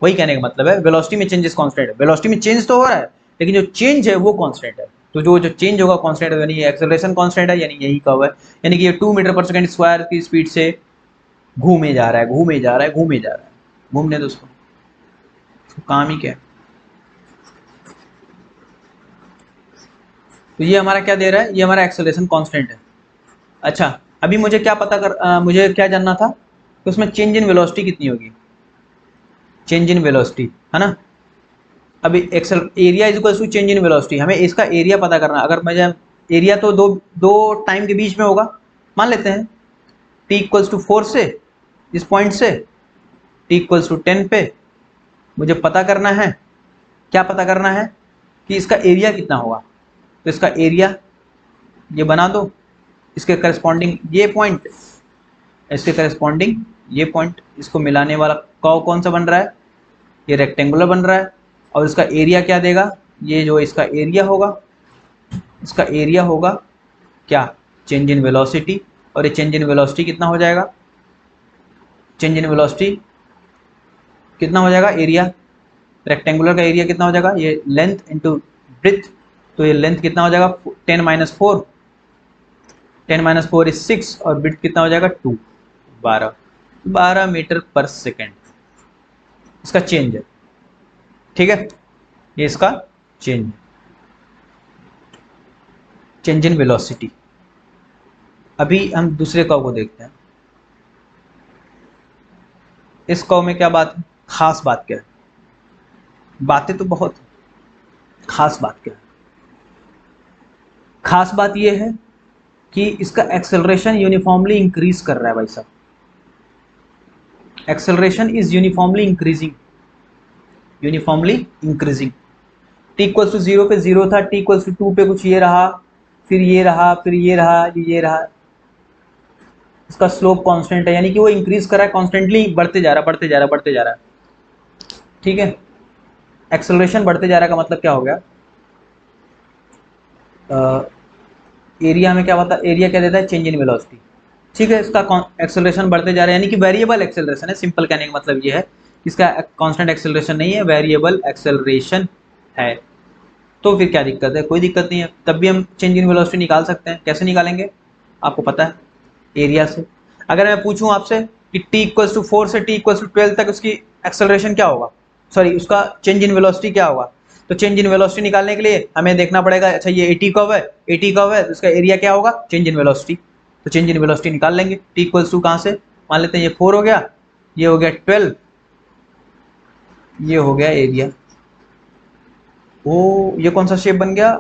वही कहने का मतलब है वेलोसिटी में चेंजेस कांस्टेंट है। वेलोसिटी में चेंज तो हो रहा है लेकिन जो चेंज है वो कांस्टेंट है। तो जो जो चेंज होगा कांस्टेंट है, यानी ये एक्सेलरेशन कांस्टेंट है, यानी यही कव है। यानी कि ये 2 मीटर पर सेकंड स्क्वायर की स्पीड से घूमे जा रहा है, घूमे जा रहा है, घूमे जा रहा है। घूमने दो उसको, काम ही क्या है। तो ये हमारा क्या दे रहा है, ये हमारा एक्सेलरेशन कांस्टेंट है। अच्छा, अभी मुझे क्या पता मुझे क्या जानना था कि उसमें चेंज इन वेलोसिटी कितनी होगी, चेंज इन वेलोसिटी, है ना। अभी acceleration is equal to change in velocity, हमें इसका एरिया पता करना। अगर मुझे एरिया तो दो दो टाइम के बीच में होगा, मान लेते हैं t इक्वल्स टू 4 से, इस पॉइंट से t इक्वल्स टू 10 पे मुझे पता करना है, क्या पता करना है कि इसका एरिया कितना होगा। तो इसका एरिया ये बना दो, इसके करस्पॉन्डिंग ये पॉइंट, इसके करस्पॉन्डिंग ये पॉइंट, इसको मिलाने वाला कर्व कौन सा बन रहा है, ये रेक्टेंगुलर बन रहा है। और इसका एरिया क्या देगा, ये जो इसका एरिया होगा, इसका एरिया होगा क्या, चेंज इन वेलोसिटी। और ये चेंज इन वेलोसिटी कितना हो जाएगा, चेंज इन वेलोसिटी कितना हो जाएगा, एरिया रेक्टेंगुलर का एरिया कितना हो जाएगा, ये लेंथ इंटू ब्रेथ। तो ये लेंथ कितना हो जाएगा 10 माइनस 4, 10 माइनस 4 इज 6, और ब्रेथ कितना हो जाएगा 2, 12 मीटर पर सेकेंड इसका चेंज है, ठीक है। ये इसका चेंज, चेंज इन वेलोसिटी। अभी हम दूसरे कर्व को देखते हैं। इस कर्व में क्या बात है, खास बात क्या है, बातें तो बहुत, खास बात क्या है, खास बात यह है कि इसका एक्सेलरेशन यूनिफॉर्मली इंक्रीज कर रहा है भाई साहब। Acceleration is uniformly increasing, uniformly increasing. t equals to 0 पे 0 था, t इक्वल्स टू 2 पे कुछ ये रहा, फिर ये रहा, फिर ये रहा, ये रहा। इसका स्लोप कांस्टेंट है, यानी कि वो इंक्रीज कर रहा है, कॉन्स्टेंटली बढ़ते जा रहा है, बढ़ते जा रहा है, बढ़ते जा रहा है, ठीक है। एक्सेलरेशन बढ़ते जा रहा है का मतलब क्या हो गया, एरिया में क्या होता है, एरिया क्या देता है, चेंज इन वेलोसिटी, ठीक है। इसका एक्सेलरेशन बढ़ते जा रहा है, यानी कि वेरिएबल एक्सेलरेशन है। सिंपल कहने का मतलब ये है कि इसका कांस्टेंट एक्सेलरेशन नहीं है, वेरिएबल एक्सेलरेशन है। तो फिर क्या दिक्कत है, कोई दिक्कत नहीं है, तब भी हम चेंज इन वेलोसिटी निकाल सकते हैं। कैसे निकालेंगे, आपको पता है, एरिया से। अगर मैं पूछूं आपसे कि t इक्वल्स टू 4 से t इक्वल्स टू 12 तक उसकी एक्सेलरेशन क्या होगा, सॉरी उसका चेंज इन वेलोसिटी क्या होगा, तो चेंज इन वेलोसिटी निकालने के लिए हमें देखना पड़ेगा, अच्छा ये 80 कर्व है, 80 कर्व है तो उसका एरिया क्या होगा, चेंज इन वेलोसिटी। तो चेंज इन वेलोसिटी निकाल लेंगे। t इक्वल्स टू कहाँ से, मान लेते हैं ये 4 हो गया, ये हो गया 12, ये हो गया एरिया। ओ ये कौन सा शेप बन गया,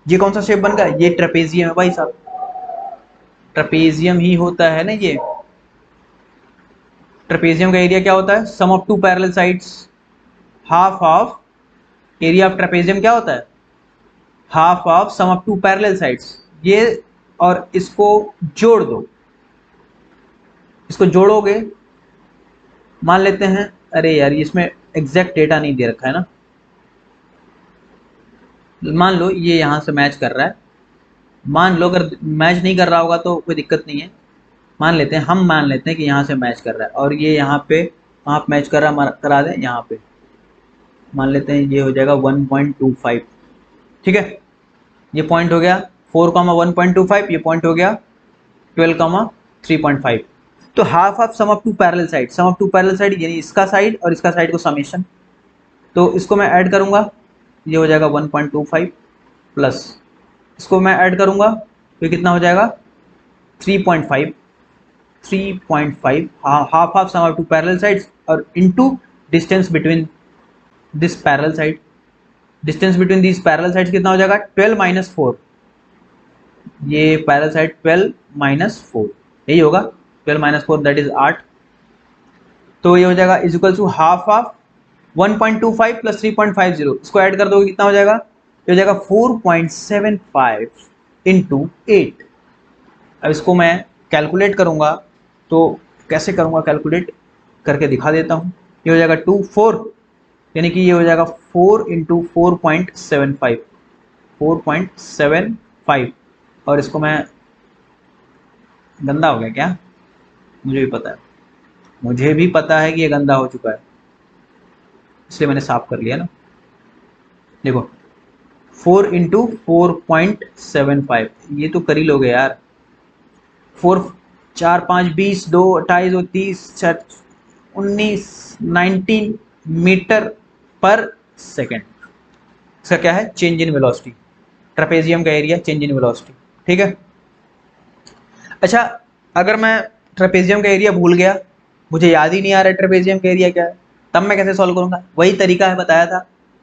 ये कौन सा शेप बन गया, ये ट्रेपेजियम है भाई साहब, ट्रेपेजियम ही होता है ना ये। ट्रेपेजियम का एरिया क्या होता है, sum of two parallel sides, half of area of trapezium क्या होता है, half of sum of two parallel sides. ये और इसको जोड़ दो, इसको जोड़ोगे, मान लेते हैं, अरे यार इसमें एग्जैक्ट डेटा नहीं दे रखा है ना, मान लो ये यहाँ से मैच कर रहा है, मान लो अगर मैच नहीं कर रहा होगा तो कोई दिक्कत नहीं है, मान लेते हैं, हम मान लेते हैं कि यहाँ से मैच कर रहा है, और ये यहाँ पे वहाँ मैच कर रहा है, करा दें यहाँ पे, मान लेते हैं ये हो जाएगा 1.25, ठीक है। ये पॉइंट हो गया 4,1.25, ये पॉइंट हो गया 12,3.5। तो half of sum of two parallel side, sum of two parallel side यानी इसका साइड और इसका साइड को समेशन, तो इसको मैं ऐड करूंगा, ये हो जाएगा 1.25 प्लस इसको मैं ऐड करूंगा तो कितना हो जाएगा 3.5, 3.5 half of sum of two parallel sides और into distance between this parallel side, distance between this parallel sides कितना हो जाएगा 12 माइनस 4, ये पैरेलल साइड 12 माइनस 4, यही होगा 12 माइनस 4 दैट इज 8। तो ये हो जाएगा is equal to half of 1.25 plus 3.50, इसको ऐड कर दोगे कितना हो जाएगा, ये हो जाएगा 4.75 इंटू 8। अब इसको मैं कैलकुलेट करूंगा, तो कैसे करूंगा कैलकुलेट करके दिखा देता हूँ। ये हो जाएगा 4, यानी कि ये हो जाएगा 4 इंटू 4.75, 4.75। और इसको मैं, गंदा हो गया क्या, मुझे भी पता है, मुझे भी पता है कि ये गंदा हो चुका है, इसलिए मैंने साफ कर लिया ना। देखो 4 इंटू 4.75, ये तो कर ही लोगे यार। 4 4 5 20 2 28 और 30 4 19 19 मीटर पर सेकेंड। इसका क्या है, चेंज इन वेलोसिटी, ट्रेपेजियम का एरिया चेंज इन वेलोसिटी। ठीक है। अच्छा, अगर मैं ट्रेपेजियम का एरिया भूल गया, मुझे याद ही नहीं आ रहा है ट्रेपेजियम का एरिया क्या है, तब मैं कैसे सॉल्व करूंगा, वही तरीका है बताया था।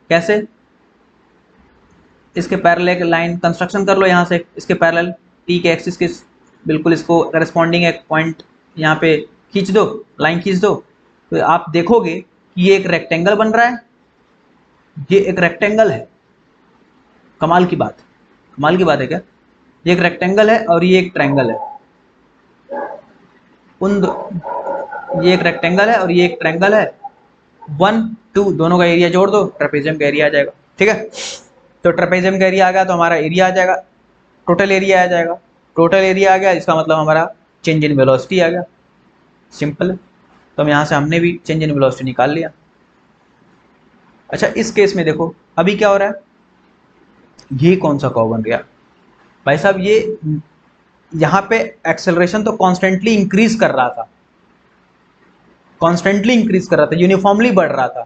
कैसे, इसके पैरेलल एक लाइन कंस्ट्रक्शन कर लो यहाँ से, इसके पैरेलल टी के एक्सिस के बिल्कुल इसको करस्पॉन्डिंग एक पॉइंट यहाँ पे खींच दो, लाइन खींच दो, तो आप देखोगे कि ये एक रेक्टेंगल बन रहा है, ये एक रेक्टेंगल है। कमाल की बात, कमाल की बात है क्या, ये एक रेक्टेंगल है और ये एक ट्रायंगल है। ये एक रेक्टेंगल है और ये एक ट्रायंगल है, 1 2 दोनों का एरिया जोड़ दो, ट्रेपेजियम का एरिया आ जाएगा। ठीक है, तो ट्रेपेजियम का एरिया आ गया तो हमारा एरिया आ जाएगा, टोटल एरिया आ जाएगा। टोटल एरिया आ गया, इसका मतलब हमारा चेंज इन वेलोसिटी आ गया। सिंपल है, तो हम यहाँ से हमने भी चेंज इन वेलोसिटी निकाल लिया। अच्छा, इस केस में देखो अभी क्या हो रहा है, ये कौन सा कर्व बन गया भाई साहब, ये यहाँ पे एक्सेलरेशन तो कॉन्स्टेंटली इंक्रीज कर रहा था, कॉन्स्टेंटली इंक्रीज कर रहा था, यूनिफॉर्मली बढ़ रहा था,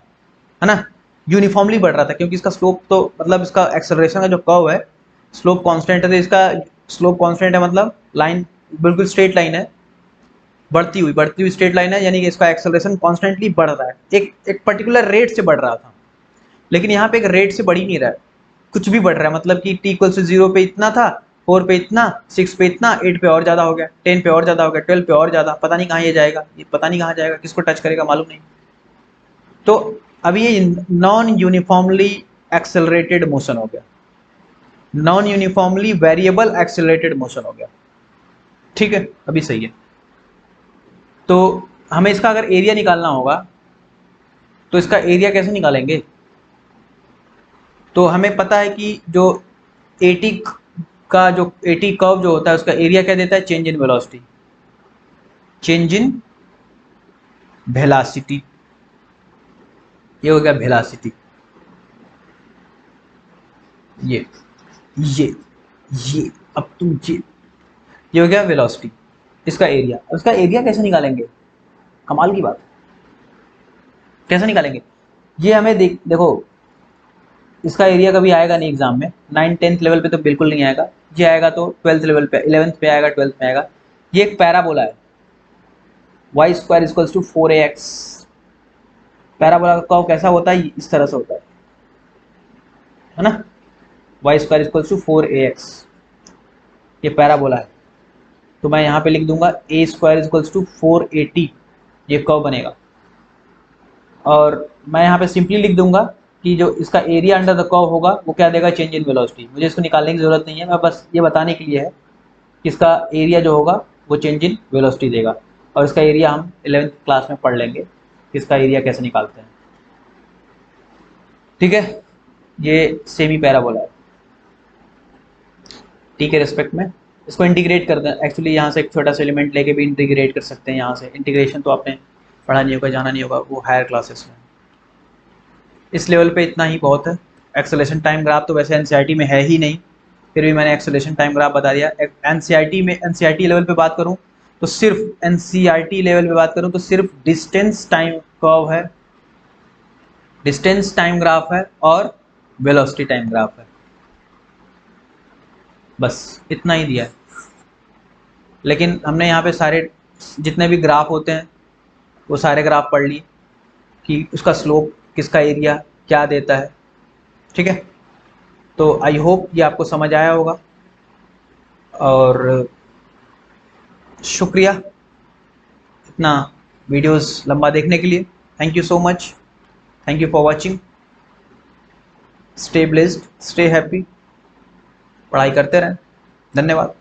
है ना, यूनिफॉर्मली बढ़ रहा था, क्योंकि इसका स्लोप तो मतलब इसका एक्सेलरेशन का जो कर्व है स्लोप कांस्टेंट है, तो इसका स्लोप कांस्टेंट है, मतलब लाइन बिल्कुल स्ट्रेट लाइन है, बढ़ती हुई स्ट्रेट लाइन है, यानी कि इसका एक्सेलरेशन कॉन्स्टेंटली बढ़ रहा है, एक पर्टिकुलर रेट से बढ़ रहा था। लेकिन यहाँ पे एक रेट से बढ़ ही नहीं रहा है, कुछ भी बढ़ रहा है, मतलब कि टी इक्वल टू 0 पे इतना था, 4 पे इतना, 6 पे इतना, 8 पे और ज़्यादा हो गया, 10 पे और ज़्यादा हो गया, 12 पे और ज़्यादा, पता नहीं कहाँ ये जाएगा, ये पता नहीं कहाँ जाएगा, किसको टच करेगा मालूम नहीं। तो अभी ये नॉन यूनिफॉर्मली एक्सेलरेटेड मोशन हो गया, non uniformly variable accelerated motion हो गया। ठीक है, अभी सही है। तो हमें इसका अगर एरिया निकालना होगा, तो इसका एरिया कैसे निकालेंगे, तो हमें पता है कि जो एटी का जो एटी कर्व जो होता है उसका एरिया क्या देता है, change in velocity, change in velocity, ये हो गया वेलोसिटी, ये ये ये अब तुम ये हो गया वेलोसिटी, इसका एरिया। उसका एरिया कैसे निकालेंगे, कमाल की बात, कैसे निकालेंगे, ये हमें देखो, इसका एरिया कभी आएगा नहीं एग्जाम में, 9th-10th लेवल पे तो बिल्कुल नहीं आएगा, ये आएगा तो 12th लेवल पे, 11th पे आएगा, 12th में आएगा। ये एक पैराबोला है, Y square equals to 4ax। Parabola का कर्व कैसा होता है, इस तरह से होता है ना, Y square equals to 4ax, ये पैराबोला है। तो मैं यहाँ पे लिख दूंगा ए स्क्वायर इक्वल्स टू 480, ये कर्व बनेगा। और मैं यहाँ पे सिंपली लिख दूंगा कि जो इसका एरिया अंडर द कर्व होगा वो क्या देगा, चेंज इन वेलोसिटी। मुझे इसको निकालने की जरूरत नहीं है, मैं बस ये बताने के लिए है कि इसका एरिया जो होगा वो चेंज इन वेलोसिटी देगा। और इसका एरिया हम 11th क्लास में पढ़ लेंगे कि इसका एरिया कैसे निकालते हैं। ठीक है, ये सेमी पैराबोला है, टी के रिस्पेक्ट में इसको इंटीग्रेट करते हैं। एक्चुअली यहाँ से एक छोटा सा एलिमेंट लेके भी इंटीग्रेट कर सकते हैं, यहाँ से इंटीग्रेशन तो आपने पढ़ा नहीं होगा, जाना नहीं होगा, वो हायर क्लासेस में। इस लेवल पे इतना ही बहुत है। एक्सेलेरेशन टाइम ग्राफ तो वैसे एनसीईआरटी में है ही नहीं, फिर भी मैंने एक्सेलेरेशन टाइम ग्राफ बता दिया। एनसीईआरटी में, एनसीईआरटी लेवल पे बात करूँ तो सिर्फ एनसीईआरटी लेवल पे बात करूँ तो सिर्फ डिस्टेंस टाइम कर्व है, डिस्टेंस टाइम ग्राफ है और वेलोसिटी टाइम ग्राफ है, बस इतना ही दिया है। लेकिन हमने यहाँ पे सारे जितने भी ग्राफ होते हैं वो सारे ग्राफ पढ़ लिए कि उसका स्लोप किसका एरिया क्या देता है। ठीक है, तो आई होप ये आपको समझ आया होगा। और शुक्रिया इतना वीडियोस लंबा देखने के लिए। Thank you so much, thank you for watching. Stay blessed, stay happy, पढ़ाई करते रहें। धन्यवाद।